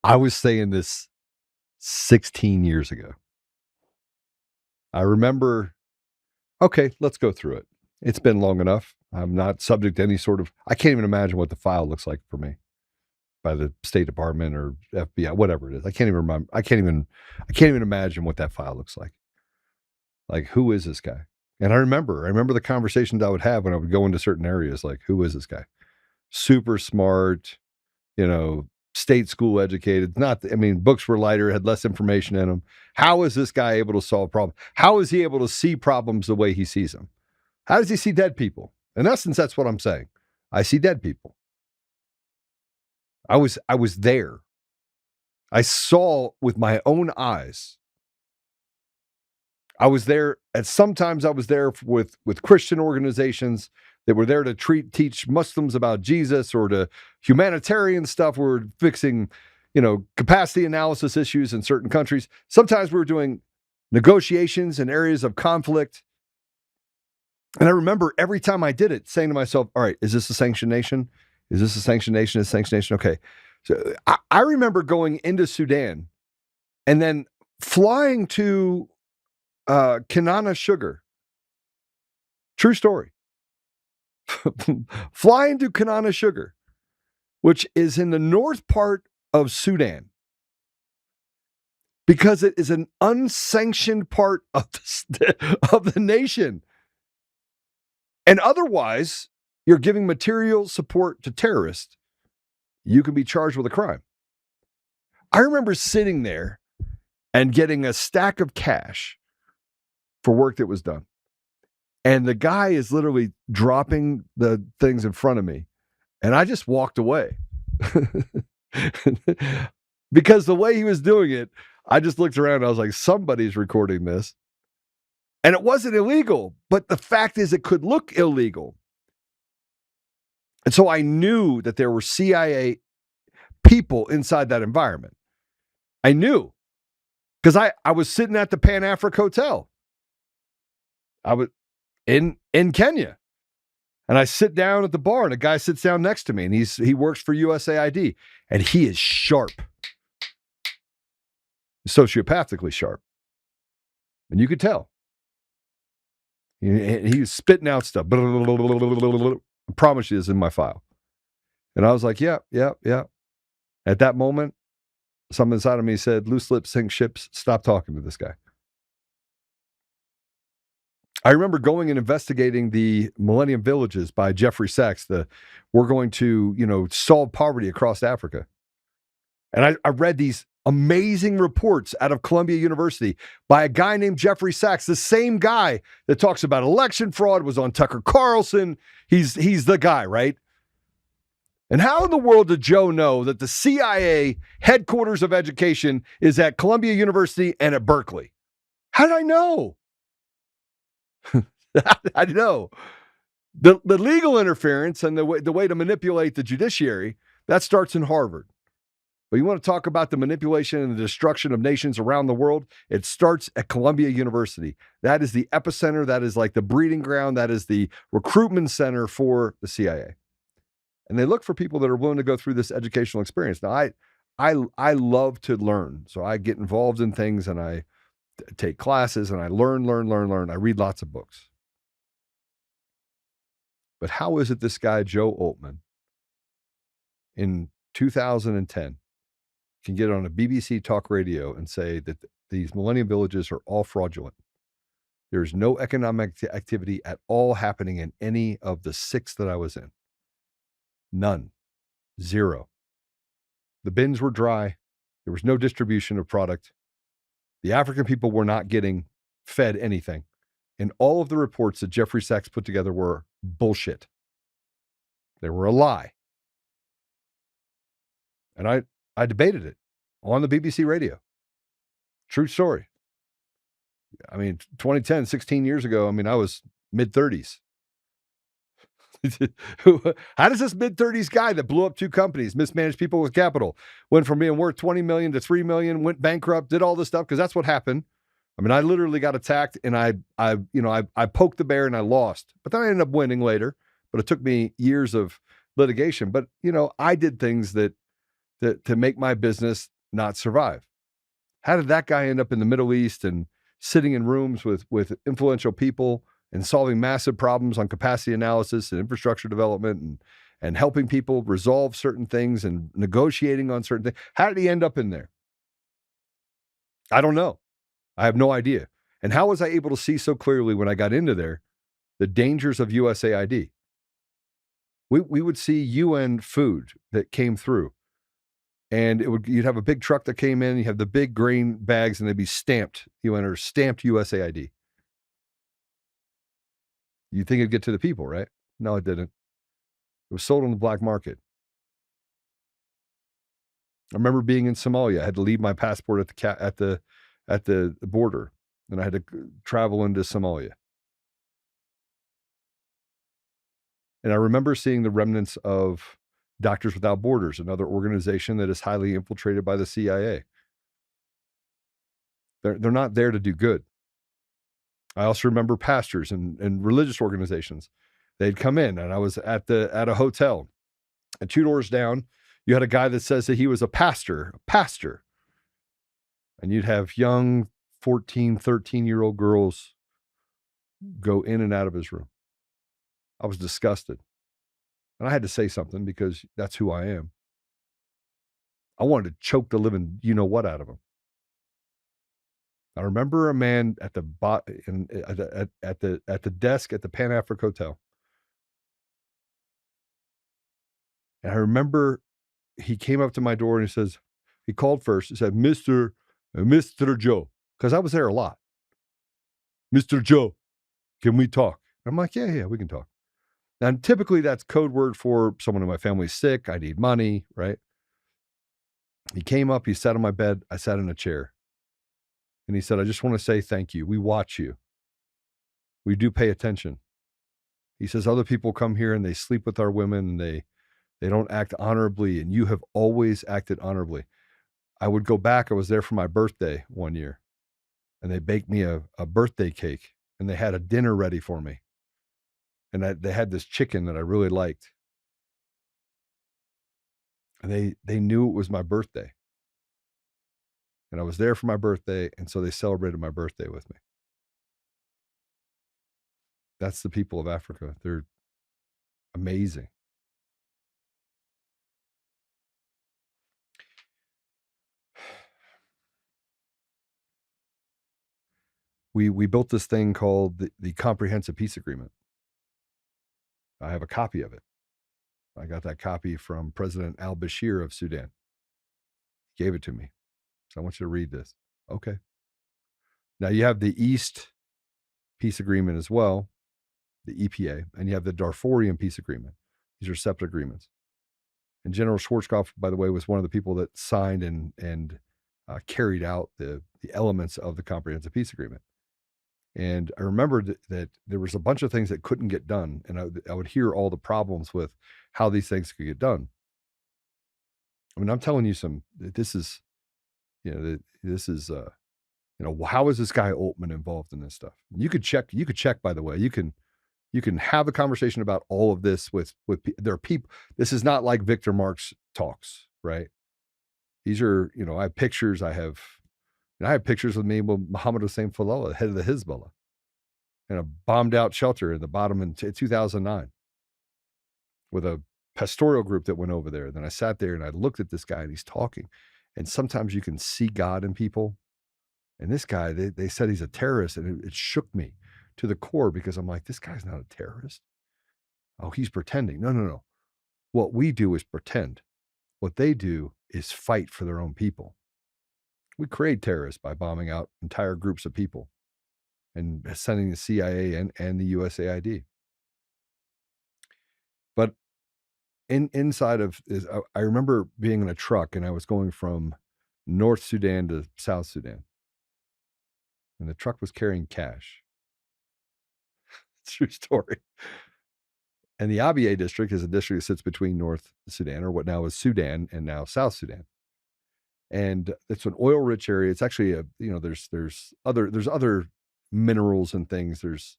I was saying this 16 years ago. I remember, okay, let's go through it. It's been long enough. I'm not subject to any sort of, I can't even imagine what the file looks like for me by the State Department or FBI, whatever it is. I can't even remember. I can't even imagine what that file looks like. Like, who is this guy? And I remember the conversations I would have when I would go into certain areas, like, who is this guy? Super smart, state school educated. Books were lighter, had less information in them. How is this guy able to solve problems? How is he able to see problems the way he sees them? How does he see dead people? In essence, that's what I'm saying. I see dead people. I was there. I saw with my own eyes. I was there, and sometimes I was there with Christian organizations that were there to teach Muslims about Jesus, or to humanitarian stuff. We're fixing, capacity analysis issues in certain countries. Sometimes we were doing negotiations in areas of conflict. And I remember every time I did it, saying to myself, all right, is this a sanctioned nation? Is this a sanctioned nation? Is a sanctioned nation? Okay. So I remember going into Sudan and then flying to Kanana Sugar. True story. Flying to Kanana Sugar, which is in the north part of Sudan, because it is an unsanctioned part of the nation. And otherwise, you're giving material support to terrorists. You can be charged with a crime. I remember sitting there and getting a stack of cash for work that was done. And the guy is literally dropping the things in front of me. And I just walked away. Because the way he was doing it, I just looked around and I was like, somebody's recording this. And it wasn't illegal, but the fact is it could look illegal. And so I knew that there were CIA people inside that environment. I knew, because I was sitting at the Pan Africa Hotel. I was in Kenya. And I sit down at the bar and a guy sits down next to me, and he works for USAID, and he is sharp. Sociopathically sharp. And you could tell. He was spitting out stuff. I promise you this is in my file. And I was like, yeah. At that moment, something inside of me said, loose lips sink ships. Stop talking to this guy. I remember going and investigating the Millennium Villages by Jeffrey Sachs. We're going to, solve poverty across Africa. And I read these amazing reports out of Columbia University by a guy named Jeffrey Sachs, the same guy that talks about election fraud, was on Tucker Carlson. He's the guy, right? And how in the world did Joe know that the CIA headquarters of education is at Columbia University and at Berkeley? How did I know? I know. The legal interference and the way to manipulate the judiciary, that starts in Harvard. But you want to talk about the manipulation and the destruction of nations around the world? It starts at Columbia University. That is the epicenter. That is like the breeding ground. That is the recruitment center for the CIA. And they look for people that are willing to go through this educational experience. Now, I love to learn. So I get involved in things and I take classes and I learn. I read lots of books. But how is it this guy, Joe Oltmann, in 2010, can get on a BBC talk radio and say that these Millennium Villages are all fraudulent? There's no economic activity at all happening in any of the 6 that I was in. None. 0. The bins were dry. There was no distribution of product. The African people were not getting fed anything. And all of the reports that Jeffrey Sachs put together were bullshit. They were a lie. And I debated it on the BBC radio. True story. 2010, 16 years ago, I was mid-30s. How does this mid-30s guy that blew up 2 companies, mismanaged people with capital, went from being worth 20 million to 3 million, went bankrupt, did all this stuff? Because that's what happened. I literally got attacked and I poked the bear and I lost. But then I ended up winning later. But it took me years of litigation. But, I did things that to make my business not survive. How did that guy end up in the Middle East and sitting in rooms with influential people and solving massive problems on capacity analysis and infrastructure development and helping people resolve certain things and negotiating on certain things? How did he end up in there? I don't know. I have no idea. And how was I able to see so clearly when I got into there the dangers of USAID? We would see UN food that came through, and you'd have a big truck that came in, you have the big grain bags, and they'd be stamped UN or stamped USAID. You'd think it'd get to the people, right? No, it didn't. It was sold on the black market. I remember being in Somalia. I had to leave my passport at the border, and I had to travel into Somalia. And I remember seeing the remnants of Doctors Without Borders, another organization that is highly infiltrated by the CIA. They're not there to do good. I also remember pastors and religious organizations. They'd come in, and I was at a hotel, and 2 doors down, you had a guy that says that he was a pastor, and you'd have young 14, 13-year-old girls go in and out of his room. I was disgusted. And I had to say something because that's who I am. I wanted to choke the living you-know-what out of him. I remember a man at the desk at the Pan Africa Hotel. And I remember he came up to my door and he called first. He said, Mr. Joe, because I was there a lot. Mr. Joe, can we talk? I'm like, yeah, we can talk. And typically that's code word for someone in my family's sick. I need money, right? He came up, he sat on my bed. I sat in a chair. And he said, I just want to say thank you. We watch you. We do pay attention. He says, other people come here and they sleep with our women and they don't act honorably. And you have always acted honorably. I would go back. I was there for my birthday one year and they baked me a birthday cake and they had a dinner ready for me. And they had this chicken that I really liked. And they knew it was my birthday. And I was there for my birthday. And so they celebrated my birthday with me. That's the people of Africa. They're amazing. We built this thing called the Comprehensive Peace Agreement. I have a copy of it. I got that copy from President al-Bashir of Sudan. He gave it to me. So I want you to read this. Okay. Now you have the East Peace Agreement as well, the EPA, and you have the Darfurian Peace Agreement. These are separate agreements. And General Schwarzkopf, by the way, was one of the people that signed and carried out the elements of the Comprehensive Peace Agreement. And I remembered that there was a bunch of things that couldn't get done. And I would hear all the problems with how these things could get done. I mean, I'm telling you this is, how is this guy Oltmann involved in this stuff? You could check, by the way, you can have a conversation about all of this with their people. This is not like Victor Marx talks, right? These are, I have pictures. I have pictures with me with Mohammed Hussein Falala, head of the Hezbollah, in a bombed out shelter in the bottom in 2009 with a pastoral group that went over there. Then I sat there and I looked at this guy and he's talking. And sometimes you can see God in people. And this guy, they said he's a terrorist, and it shook me to the core because I'm like, this guy's not a terrorist. Oh, he's pretending. No. What we do is pretend. What they do is fight for their own people. We create terrorists by bombing out entire groups of people and sending the CIA and the USAID. But inside of this, I remember being in a truck and I was going from North Sudan to South Sudan. And the truck was carrying cash. True story. And the Abyei district is a district that sits between North Sudan, or what now is Sudan, and now South Sudan. And it's an oil-rich area. It's actually there's other minerals and things. It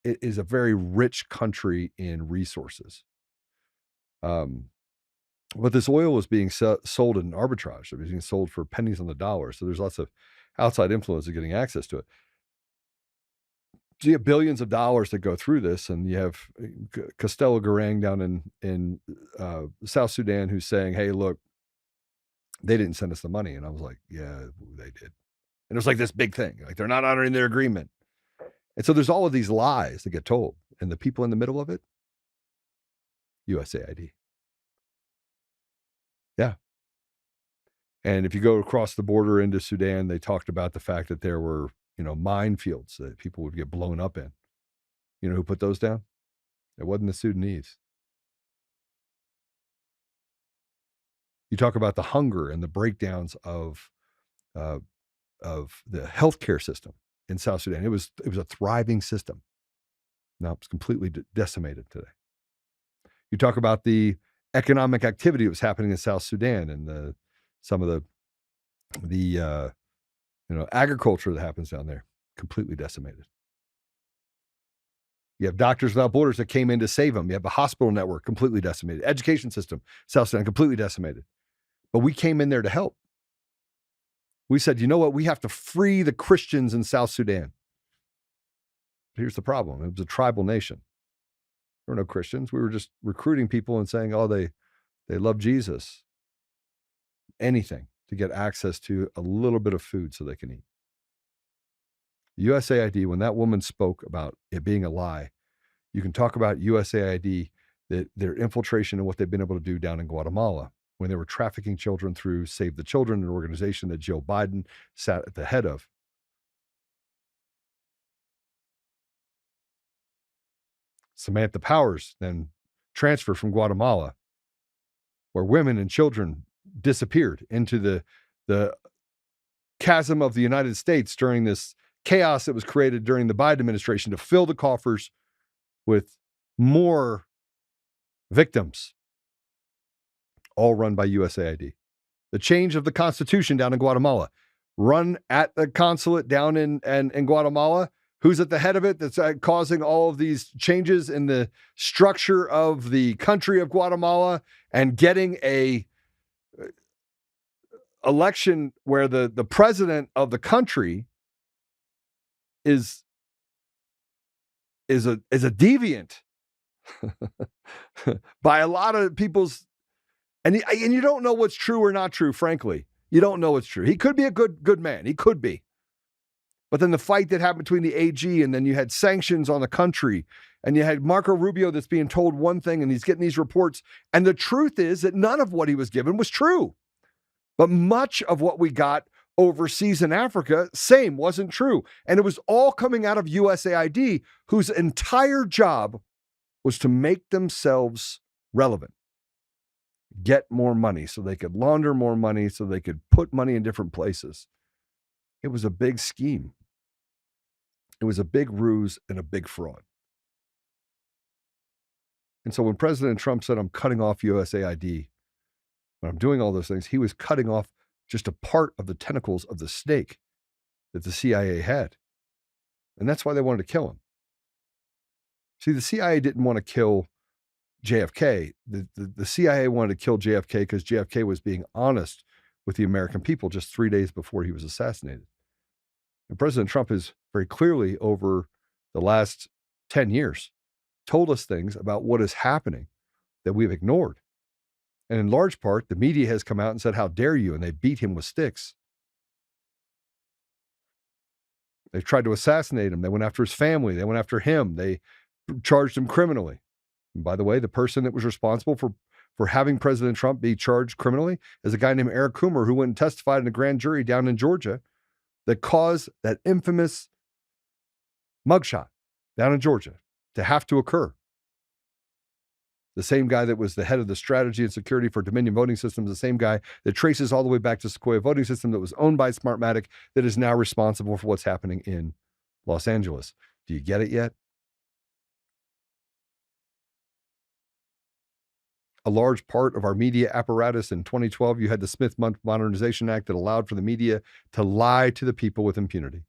is a very rich country in resources. But this oil was being sold in arbitrage. It was being sold for pennies on the dollar. So there's lots of outside influence of getting access to it. So you have billions of dollars that go through this, and you have Costello Garang down in South Sudan who's saying, hey, look, they didn't send us the money. And I was like, yeah, they did. And it was like this big thing. Like, they're not honoring their agreement. And so there's all of these lies that get told. And the people in the middle of it, USAID. Yeah. And if you go across the border into Sudan, they talked about the fact that there were, minefields that people would get blown up in. You know who put those down? It wasn't the Sudanese. You talk about the hunger and the breakdowns of the healthcare system in South Sudan. It was a thriving system. Now it's completely decimated today. You talk about the economic activity that was happening in South Sudan and some of the agriculture that happens down there, completely decimated. You have Doctors Without Borders that came in to save them. You have a hospital network completely decimated. Education system, South Sudan, completely decimated. But we came in there to help. We said, you know what? We have to free the Christians in South Sudan. Here's the problem. It was a tribal nation. There were no Christians. We were just recruiting people and saying, oh, they love Jesus. Anything to get access to a little bit of food so they can eat. USAID, when that woman spoke about it being a lie, you can talk about USAID, their infiltration and what they've been able to do down in Guatemala when they were trafficking children through Save the Children, an organization that Joe Biden sat at the head of. Samantha Powers then transferred from Guatemala, where women and children disappeared into the chasm of the United States during this chaos that was created during the Biden administration to fill the coffers with more victims, all run by USAID. The change of the Constitution down in Guatemala, run at the consulate down in Guatemala. Who's at the head of it that's causing all of these changes in the structure of the country of Guatemala and getting a election where the president of the country is a deviant by a lot of people's, and you don't know what's true or not true, frankly. You don't know what's true. He could be a good man. He could be. But then the fight that happened between the AG, and then you had sanctions on the country, and you had Marco Rubio that's being told one thing, and he's getting these reports. And the truth is that none of what he was given was true. But much of what we got overseas in Africa, wasn't true. And it was all coming out of USAID, whose entire job was to make themselves relevant. Get more money so they could launder more money, so they could put money in different places. It was a big scheme. It was a big ruse and a big fraud. And so when President Trump said, I'm cutting off USAID, when I'm doing all those things, he was cutting off just a part of the tentacles of the snake that the CIA had. And that's why they wanted to kill him. See, the CIA didn't want to kill JFK. The CIA wanted to kill JFK because JFK was being honest with the American people just 3 days before he was assassinated. And President Trump has very clearly, over the last 10 years, told us things about what is happening that we've ignored. And in large part, the media has come out and said, how dare you? And they beat him with sticks. They tried to assassinate him. They went after his family. They went after him. They charged him criminally. And by the way, the person that was responsible for having President Trump be charged criminally is a guy named Eric Coomer, who went and testified in a grand jury down in Georgia that caused that infamous mugshot down in Georgia to have to occur. The same guy that was the head of the strategy and security for Dominion Voting Systems, the same guy that traces all the way back to Sequoia Voting System that was owned by Smartmatic, that is now responsible for what's happening in Los Angeles. Do you get it yet? A large part of our media apparatus in 2012, you had the Smith Modernization Act that allowed for the media to lie to the people with impunity.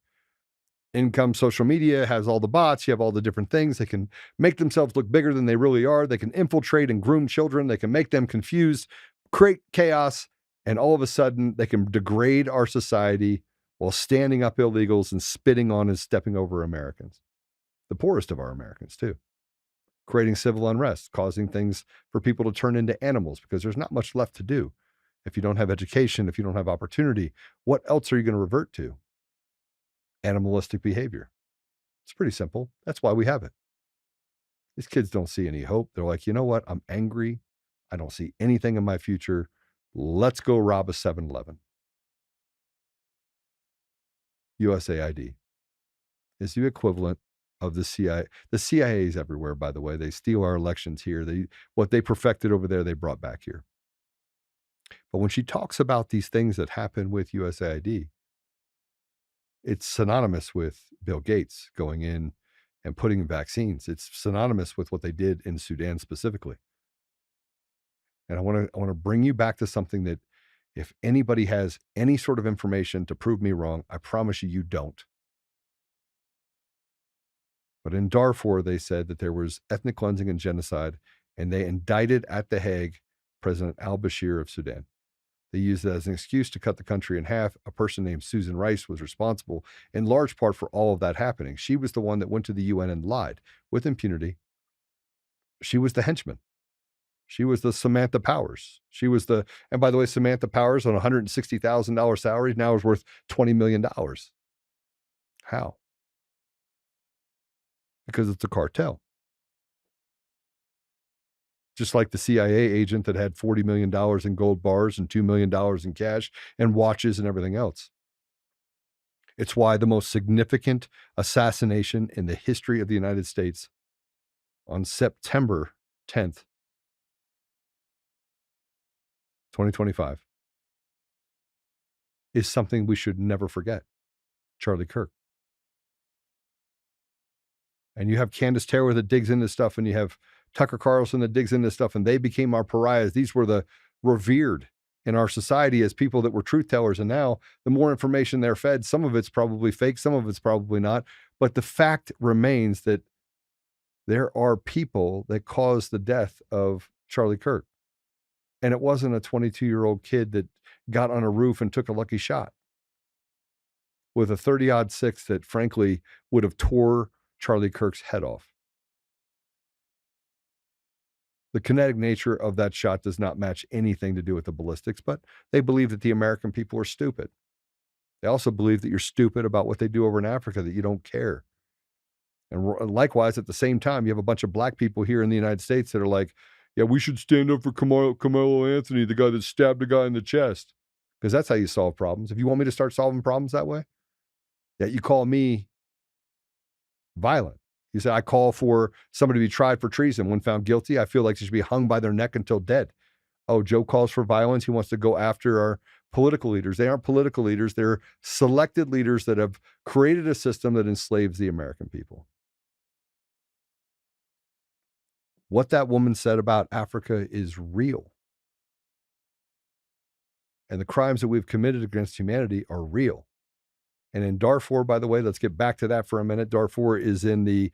In comes social media, has all the bots, you have all the different things. They can make themselves look bigger than they really are. They can infiltrate and groom children. They can make them confused, create chaos, and all of a sudden they can degrade our society while standing up illegals and spitting on and stepping over Americans, the poorest of our Americans too, creating civil unrest, causing things for people to turn into animals because there's not much left to do. If you don't have education, if you don't have opportunity, what else are you going to revert to? Animalistic behavior. It's pretty simple. That's why we have it. These kids don't see any hope. They're like, you know what? I'm angry. I don't see anything in my future. Let's go rob a 7-Eleven. USAID is the equivalent of the CIA. The CIA is everywhere, by the way. They steal our elections here. What they perfected over there, they brought back here. But when she talks about these things that happen with USAID, it's synonymous with Bill Gates going in and putting in vaccines. It's synonymous with what they did in Sudan specifically. And I want to bring you back to something that if anybody has any sort of information to prove me wrong, I promise you don't. But in Darfur, they said that there was ethnic cleansing and genocide, and they indicted at The Hague President al-Bashir of Sudan. They used it as an excuse to cut the country in half. A person named Susan Rice was responsible in large part for all of that happening. She was the one that went to the UN and lied with impunity. She was the henchman. She was the Samantha Powers. She was and by the way, Samantha Powers on a $160,000 salary now is worth $20 million. How? Because it's a cartel. Just like the CIA agent that had $40 million in gold bars and $2 million in cash and watches and everything else. It's why the most significant assassination in the history of the United States on September 10th, 2025, is something we should never forget. Charlie Kirk. And you have Candace Taylor that digs into stuff, and you have Tucker Carlson that digs into stuff, and they became our pariahs. These were the revered in our society as people that were truth tellers. And now the more information they're fed, some of it's probably fake, some of it's probably not. But the fact remains that there are people that caused the death of Charlie Kirk. And it wasn't a 22-year-old kid that got on a roof and took a lucky shot with a 30-06 that frankly would have tore Charlie Kirk's head off. The kinetic nature of that shot does not match anything to do with the ballistics, but they believe that the American people are stupid. They also believe that you're stupid about what they do over in Africa, that you don't care. And likewise, at the same time, you have a bunch of black people here in the United States that are like, yeah, we should stand up for Carmelo Anthony, the guy that stabbed a guy in the chest. Because that's how you solve problems. If you want me to start solving problems that way, yeah, you call me violent. You say, I call for somebody to be tried for treason. When found guilty, I feel like they should be hung by their neck until dead. Oh, Joe calls for violence. He wants to go after our political leaders. They aren't political leaders. They're selected leaders that have created a system that enslaves the American people. What that woman said about Africa is real. And the crimes that we've committed against humanity are real. And in Darfur, by the way, let's get back to that for a minute. Darfur is in the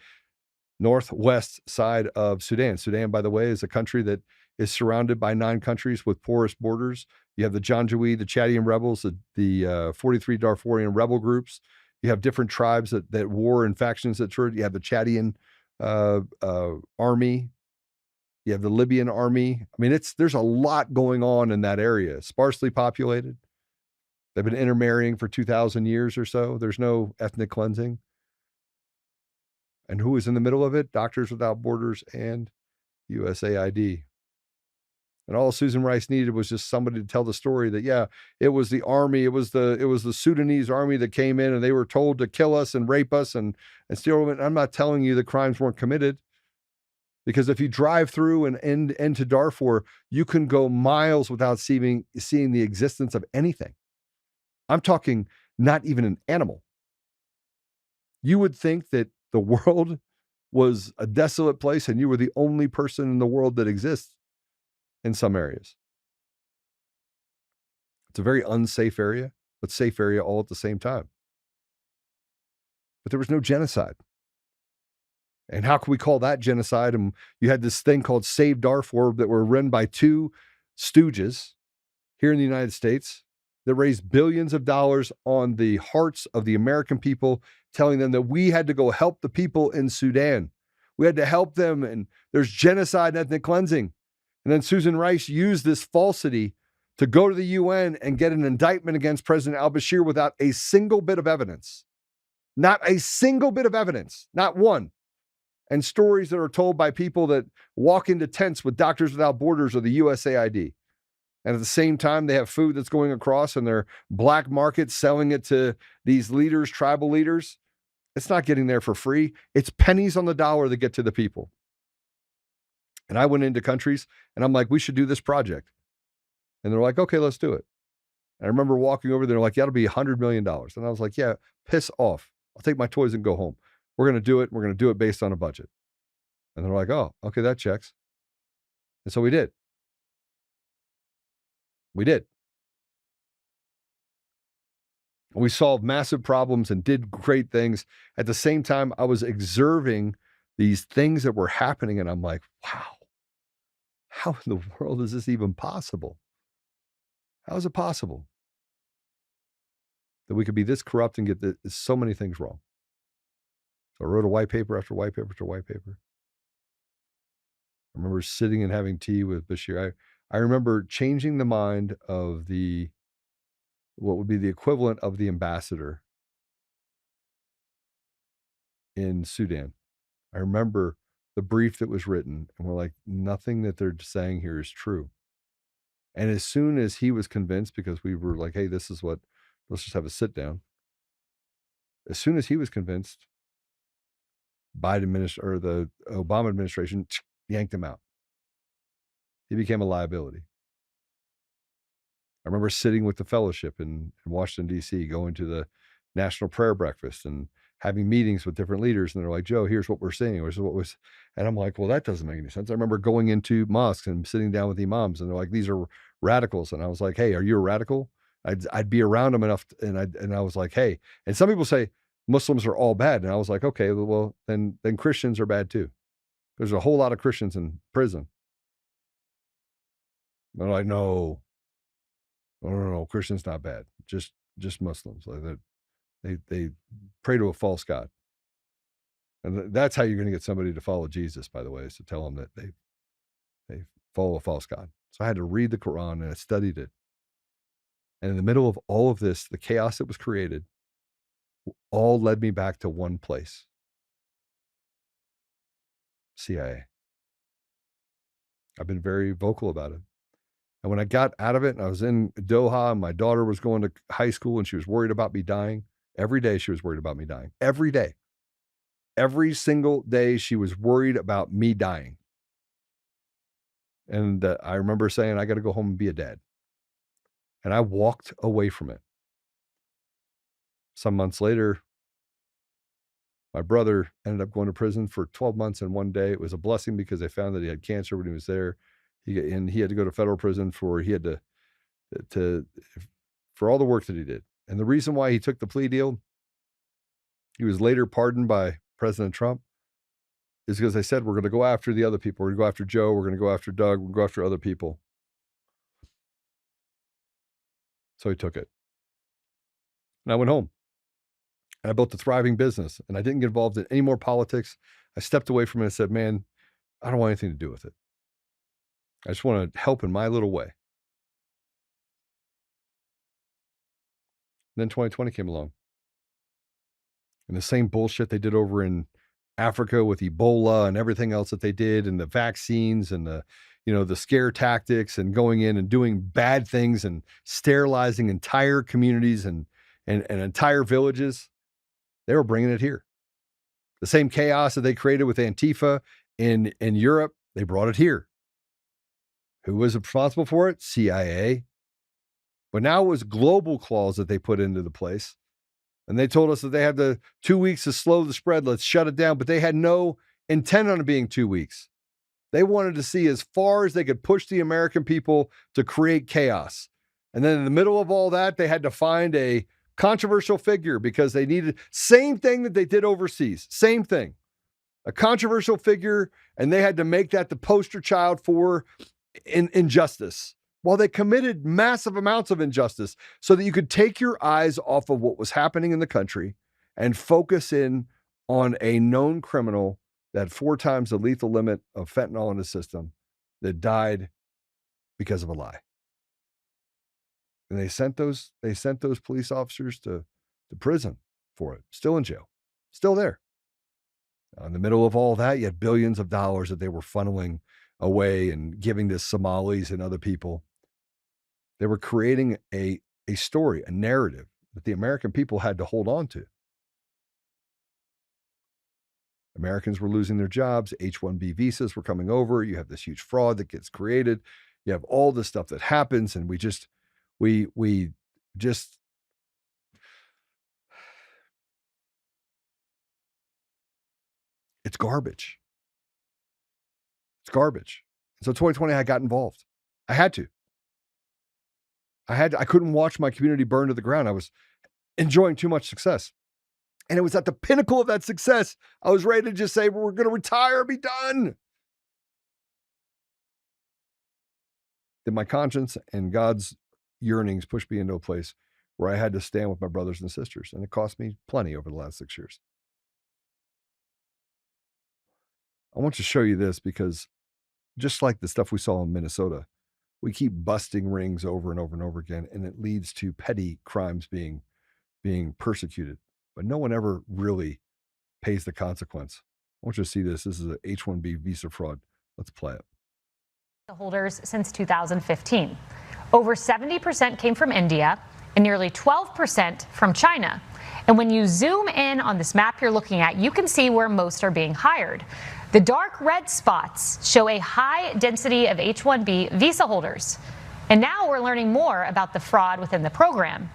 northwest side of Sudan. Sudan, by the way, is a country that is surrounded by 9 countries with porous borders. You have the Janjaweed, the Chadian rebels, the 43 Darfurian rebel groups. You have different tribes that war and factions that turn. You have the Chadian army. You have the Libyan army. I mean, there's a lot going on in that area. Sparsely populated. They've been intermarrying for 2,000 years or so. There's no ethnic cleansing. And who is in the middle of it? Doctors Without Borders and USAID. And all Susan Rice needed was just somebody to tell the story that, yeah, it was the army, it was the Sudanese army that came in and they were told to kill us and rape us and steal. I'm not telling you the crimes weren't committed. Because if you drive through and into Darfur, you can go miles without seeing the existence of anything. I'm talking not even an animal. You would think that the world was a desolate place and you were the only person in the world that exists in some areas. It's a very unsafe area, but safe area all at the same time. but there was no genocide. And how can we call that genocide? And you had this thing called Save Darfur that were run by two stooges here in the United States that raised billions of dollars on the hearts of the American people, telling them that we had to go help the people in Sudan. We had to help them, and there's genocide and ethnic cleansing. And then Susan Rice used this falsity to go to the UN and get an indictment against President al-Bashir without a single bit of evidence. Not a single bit of evidence, not one. And stories that are told by people that walk into tents with Doctors Without Borders or the USAID. And at the same time, they have food that's going across and they're black market selling it to these leaders, tribal leaders. It's not getting there for free. It's pennies on the dollar that get to the people. And I went into countries and I'm like, we should do this project. And they're like, okay, let's do it. And I remember walking over there, like, yeah, it'll be $100 million. And I was like, yeah, piss off. I'll take my toys and go home. We're going to do it. We're going to do it based on a budget. And they're like, oh, okay, that checks. And so we did. We did. We solved massive problems and did great things. At the same time, I was observing these things that were happening. And I'm like, wow, how in the world is this even possible? How is it possible that we could be this corrupt and get so many things wrong? So I wrote a white paper after white paper after white paper. I remember sitting and having tea with Bashir. I remember changing the mind of what would be the equivalent of the ambassador in Sudan. I remember the brief that was written, and we're like, nothing that they're saying here is true. And as soon as he was convinced, because we were like, hey, let's just have a sit down. As soon as he was convinced, the Obama administration yanked him out. He became a liability. I remember sitting with the fellowship in Washington, D.C., going to the National Prayer Breakfast and having meetings with different leaders. And they're like, Joe, here's what we're seeing. And I'm like, well, that doesn't make any sense. I remember going into mosques and sitting down with imams, and they're like, these are radicals. And I was like, hey, are you a radical? I'd be around them enough. And I was like, hey, and some people say Muslims are all bad. And I was like, okay, well, then Christians are bad too. There's a whole lot of Christians in prison. And they're like, no, Christians not bad. Just Muslims. Like that, they pray to a false god. And that's how you're going to get somebody to follow Jesus, by the way, is to tell them that they follow a false god. So I had to read the Quran, and I studied it. And in the middle of all of this, the chaos that was created, all led me back to one place: CIA. I've been very vocal about it. And when I got out of it, and I was in Doha, and my daughter was going to high school, and she was worried about me dying. Every day she was worried about me dying. Every day. Every single day she was worried about me dying. And I remember saying, I got to go home and be a dad. And I walked away from it. Some months later, my brother ended up going to prison for 12 months and one day. It was a blessing because they found that he had cancer when he was there. He had to go to federal prison for all the work that he did. And the reason why he took the plea deal, he was later pardoned by President Trump, is because they said, we're going to go after the other people. We're going to go after Joe. We're going to go after Doug. We're going to go after other people. So he took it. And I went home. And I built a thriving business. And I didn't get involved in any more politics. I stepped away from it and said, man, I don't want anything to do with it. I just want to help in my little way. And then 2020 came along. And the same bullshit they did over in Africa with Ebola and everything else that they did, and the vaccines and the scare tactics and going in and doing bad things and sterilizing entire communities and entire villages, they were bringing it here. The same chaos that they created with Antifa in Europe, they brought it here. Who was responsible for it? CIA. But now it was global clause that they put into the place. And they told us that they had the 2 weeks to slow the spread. Let's shut it down. But they had no intent on it being 2 weeks. They wanted to see as far as they could push the American people to create chaos. And then in the middle of all that, they had to find a Controversial figure because they needed, same thing that they did overseas, same thing. A controversial figure, and they had to make that the poster child for injustice. While they committed massive amounts of injustice so that you could take your eyes off of what was happening in the country and focus in on a known criminal that had 4 times the lethal limit of fentanyl in the system that died because of a lie. And they sent those police officers to prison for it, still in jail, still there. In the middle of all that, you had billions of dollars that they were funneling away and giving to Somalis and other people. They were creating a story, a narrative that the American people had to hold on to. Americans were losing their jobs. H-1B visas were coming over. You have this huge fraud that gets created. You have all this stuff that happens, and we just, it's garbage. It's garbage. So 2020, I got involved. I had to. I couldn't watch my community burn to the ground. I was enjoying too much success. And it was at the pinnacle of that success. I was ready to just say, we're going to retire, be done. Then my conscience and God's yearnings pushed me into a place where I had to stand with my brothers and sisters. And it cost me plenty over the last 6 years. I want to show you this because just like the stuff we saw in Minnesota, we keep busting rings over and over and over again, and it leads to petty crimes being persecuted. But no one ever really pays the consequence. I want you to see this. This is an H-1B visa fraud. Let's play it. Holders since 2015. Over 70% came from India and nearly 12% from China. And when you zoom in on this map you're looking at, you can see where most are being hired. The dark red spots show a high density of H-1B visa holders. And now we're learning more about the fraud within the program.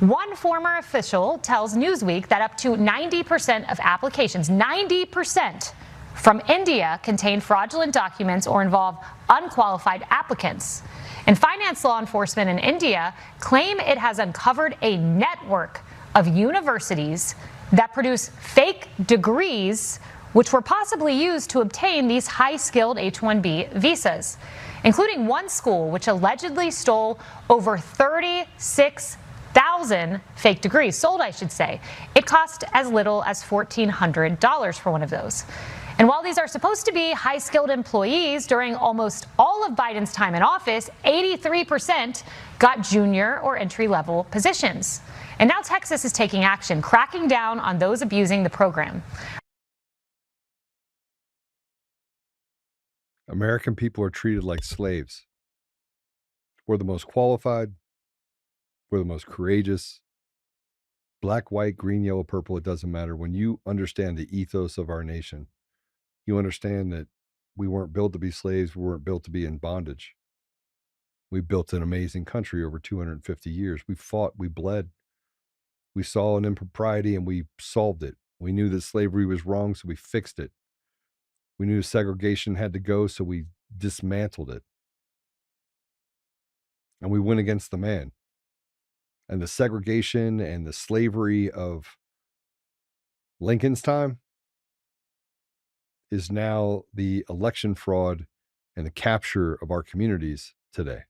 One former official tells Newsweek that up to 90% of applications, 90% from India, contain fraudulent documents or involve unqualified applicants. And finance law enforcement in India claim it has uncovered a network of universities that produce fake degrees which were possibly used to obtain these high-skilled H-1B visas, including one school which allegedly stole over 36,000 fake degrees, sold, I should say. It cost as little as $1,400 for one of those. And while these are supposed to be high-skilled employees, during almost all of Biden's time in office, 83% got junior or entry-level positions. And now Texas is taking action, cracking down on those abusing the program. American people are treated like slaves. We're the most qualified. We're the most courageous. Black, white, green, yellow, purple, it doesn't matter. When you understand the ethos of our nation, you understand that we weren't built to be slaves. We weren't built to be in bondage. We built an amazing country over 250 years. We fought, we bled. We saw an impropriety and we solved it. We knew that slavery was wrong, so we fixed it. We knew segregation had to go, so we dismantled it. And we went against the man. And the segregation and the slavery of Lincoln's time is now the election fraud and the capture of our communities today.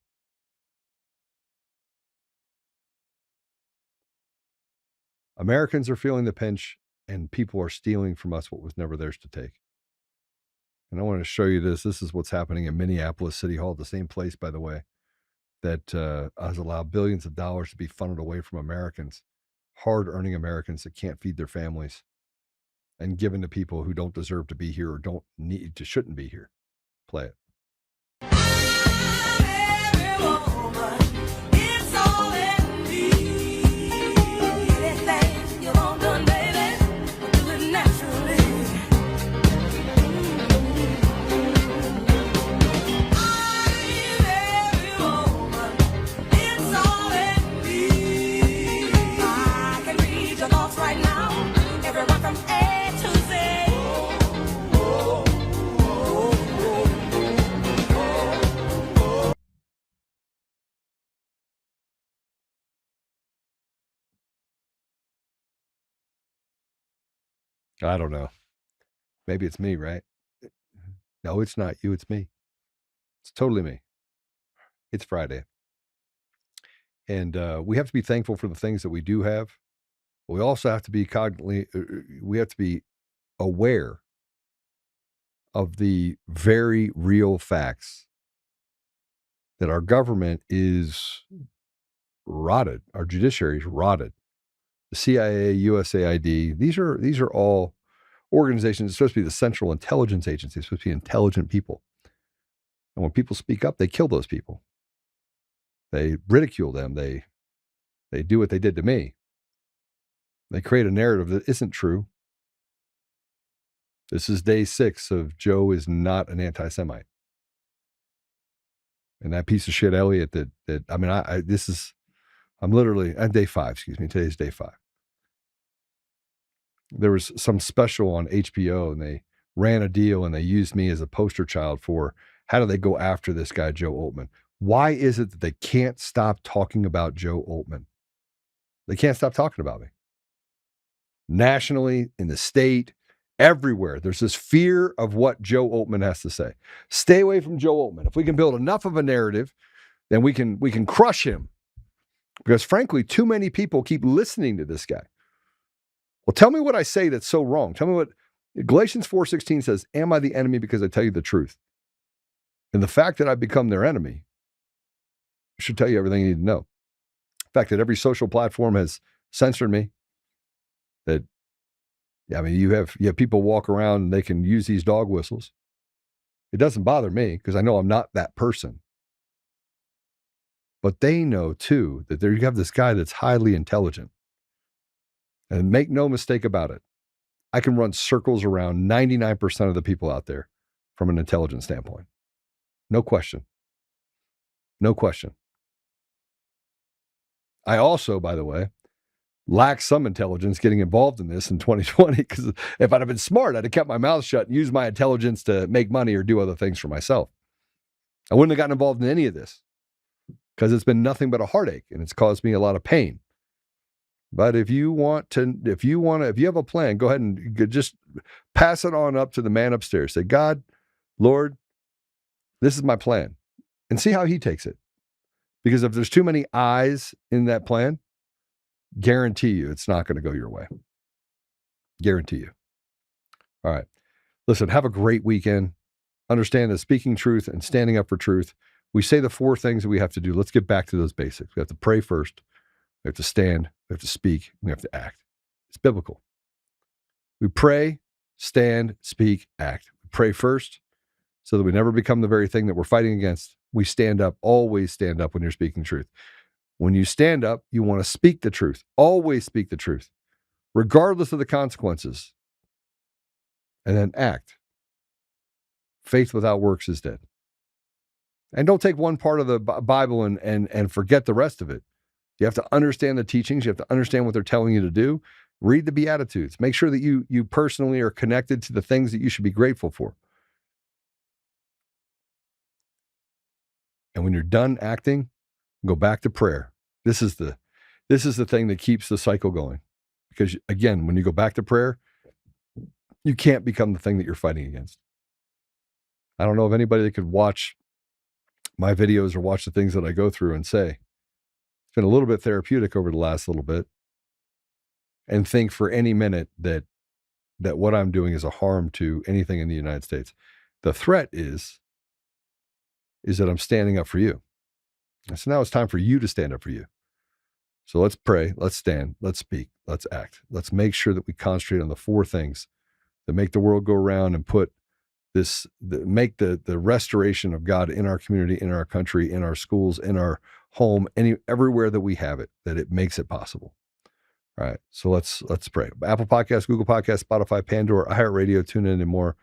Americans are feeling the pinch, and people are stealing from us what was never theirs to take. And I want to show you this. This is what's happening in Minneapolis City Hall, the same place, by the way, that has allowed billions of dollars to be funneled away from Americans, hard-earning Americans that can't feed their families, and given to people who don't deserve to be here or shouldn't be here. Play it. I don't know. Maybe it's me, right? No, it's not you. It's me. It's totally me. It's Friday. And we have to be thankful for the things that we do have. We also have to be we have to be aware of the very real facts that our government is rotted. Our judiciary is rotted. The CIA, USAID, these are all organizations. It's supposed to be the Central Intelligence Agency. It's supposed to be intelligent people. And when people speak up, they kill those people. They ridicule them. They do what they did to me. They create a narrative that isn't true. This is day 6 of Joe is not an anti-Semite. And that piece of shit, Elliot, I'm literally at day 5, excuse me. Today's day 5. There was some special on HBO and they ran a deal and they used me as a poster child for how do they go after this guy, Joe Oltmann? Why is it that they can't stop talking about Joe Oltmann? They can't stop talking about me. Nationally, in the state, everywhere, there's this fear of what Joe Oltmann has to say. Stay away from Joe Oltmann. If we can build enough of a narrative, then we can crush him. Because frankly, too many people keep listening to this guy. Well, tell me what I say that's so wrong. Tell me what Galatians 4:16 says, am I the enemy because I tell you the truth? And the fact that I've become their enemy should tell you everything you need to know. The fact that every social platform has censored me, that, I mean, you have people walk around and they can use these dog whistles. It doesn't bother me because I know I'm not that person. But they know too that there you have this guy that's highly intelligent. And make no mistake about it, I can run circles around 99% of the people out there from an intelligence standpoint. No question. No question. I also, by the way, lack some intelligence getting involved in this in 2020 because if I'd have been smart, I'd have kept my mouth shut and used my intelligence to make money or do other things for myself. I wouldn't have gotten involved in any of this because it's been nothing but a heartache and it's caused me a lot of pain. But if you have a plan, go ahead and just pass it on up to the man upstairs. Say, God, Lord, this is my plan, and see how he takes it. Because if there's too many eyes in that plan, guarantee you it's not going to go your way. Guarantee you. All right. Listen, have a great weekend. Understand that speaking truth and standing up for truth, we say the 4 things that we have to do. Let's get back to those basics. We have to pray first. We have to stand. We have to speak. We have to act. It's biblical. We pray, stand, speak, act. We pray first so that we never become the very thing that we're fighting against. We stand up. Always stand up when you're speaking truth. When you stand up, you want to speak the truth. Always speak the truth, regardless of the consequences. And then act. Faith without works is dead. And don't take one part of the Bible and forget the rest of it. You have to understand the teachings. You have to understand what they're telling you to do. Read the Beatitudes. Make sure that you personally are connected to the things that you should be grateful for. And when you're done acting, go back to prayer. This is the thing that keeps the cycle going. Because again, when you go back to prayer, you can't become the thing that you're fighting against. I don't know of anybody that could watch my videos or watch the things that I go through and say, it's been a little bit therapeutic over the last little bit, and think for any minute that what I'm doing is a harm to anything in the United States. The threat is that I'm standing up for you. And so now it's time for you to stand up for you. So let's pray, let's stand, let's speak, let's act. Let's make sure that we concentrate on the 4 things that make the world go around and make the restoration of God in our community, in our country, in our schools, in our home, everywhere that we have it, that it makes it possible. All right. So let's pray. Apple Podcasts, Google Podcasts, Spotify, Pandora, iHeartRadio, TuneIn, and more.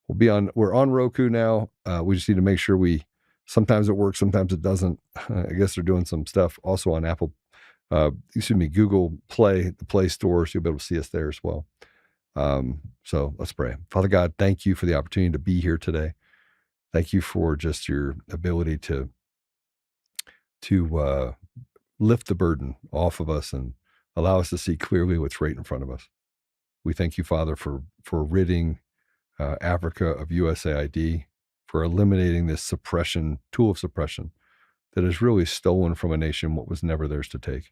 We're on Roku now. We just need to make sure sometimes it works, sometimes it doesn't. I guess they're doing some stuff also on Google Play, the Play Store, so you'll be able to see us there as well. So let's pray. Father God, thank you for the opportunity to be here today. Thank you for just your ability to lift the burden off of us and allow us to see clearly what's right in front of us. We thank you, Father, for ridding Africa of USAID, for eliminating this suppression, tool of suppression that has really stolen from a nation what was never theirs to take.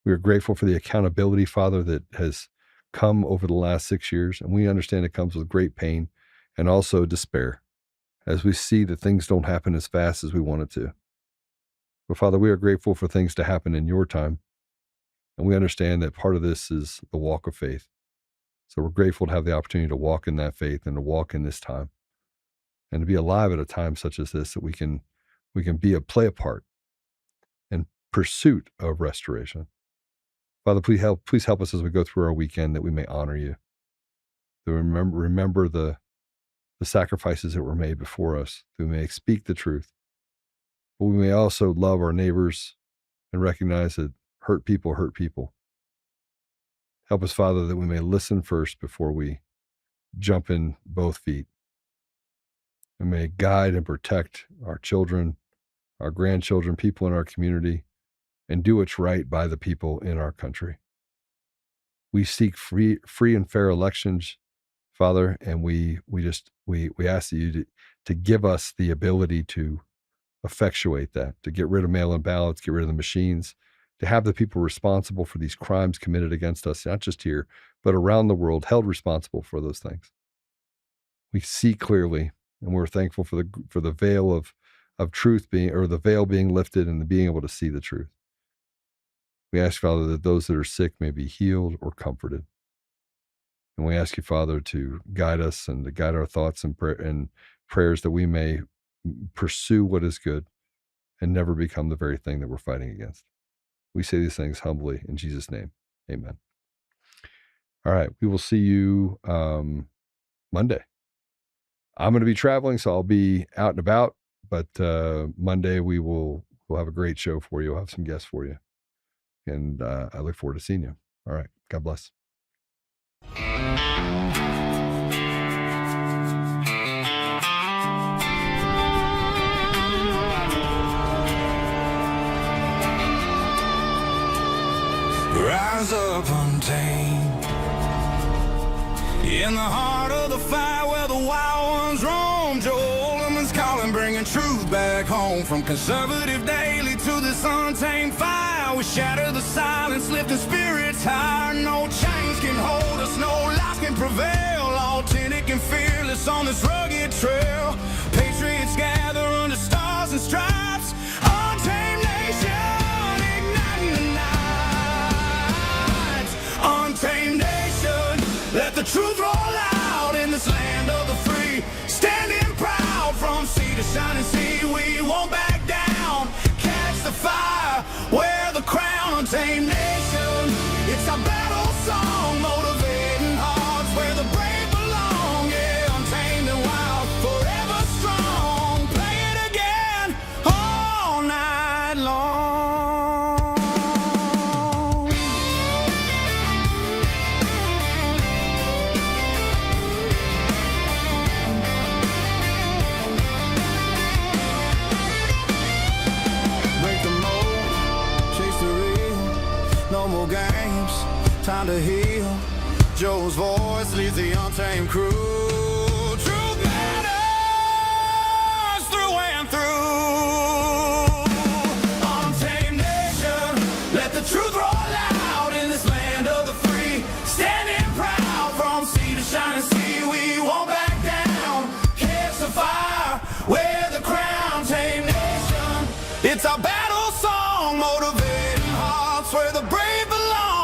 We are grateful for the accountability, Father, that has come over the last 6 years, and we understand it comes with great pain and also despair as we see that things don't happen as fast as we want it to. But Father, we are grateful for things to happen in your time, and we understand that part of this is the walk of faith. So we're grateful to have the opportunity to walk in that faith and to walk in this time and to be alive at a time such as this, that we can play a part in pursuit of restoration. Father, please help us as we go through our weekend, that we may honor you, that we remember the sacrifices that were made before us, that we may speak the truth, but we may also love our neighbors and recognize that hurt people hurt people. Help us, Father, that we may listen first before we jump in both feet, and may guide and protect our children, our grandchildren, people in our community, and do what's right by the people in our country. We seek free and fair elections, Father, and we ask you to give us the ability to effectuate that, to get rid of mail-in ballots, get rid of the machines, to have the people responsible for these crimes committed against us, not just here, but around the world, held responsible for those things. We see clearly, and we're thankful for the veil of truth the veil being lifted and being able to see the truth. We ask, Father, that those that are sick may be healed or comforted. And we ask you, Father, to guide us and to guide our thoughts and prayers, that we may pursue what is good and never become the very thing that we're fighting against. We say these things humbly in Jesus' name. Amen. All right. We will see you Monday. I'm going to be traveling, so I'll be out and about, but Monday we'll have a great show for you. We'll have some guests for you. And I look forward to seeing you. All right. God bless. Rise up untamed, in the heart of the fight where the wild ones roam. Joe Oltmann's calling, bringing truth back home. From conservative daily to this untamed fire, we shatter the silence, lifting spirits higher. No chains can hold us, no lies can prevail. Authentic and fearless on this rugged trail. Patriots gather under stars and stripes. Untamed nation, igniting the night. Untamed nation, let the truth roll out in this land of the free. Standing proud from sea to shining sea, we won't back down. Catch the fire, wear the crown. Untamed nation, it's our battle song, motivating hearts where the brave belong. Yeah, untamed and wild, forever strong. Play it again all night long. Break the mold, chase the real. No more games, time to heal. Joe's voice leads the untamed crew. Truth matters through and through. Untamed nation, let the truth roll out in this land of the free. Standing proud from sea to shining sea, we won't back down. Catch the fire, wear the crown. Untamed nation, it's our battle song, motivating hearts where the brave belong.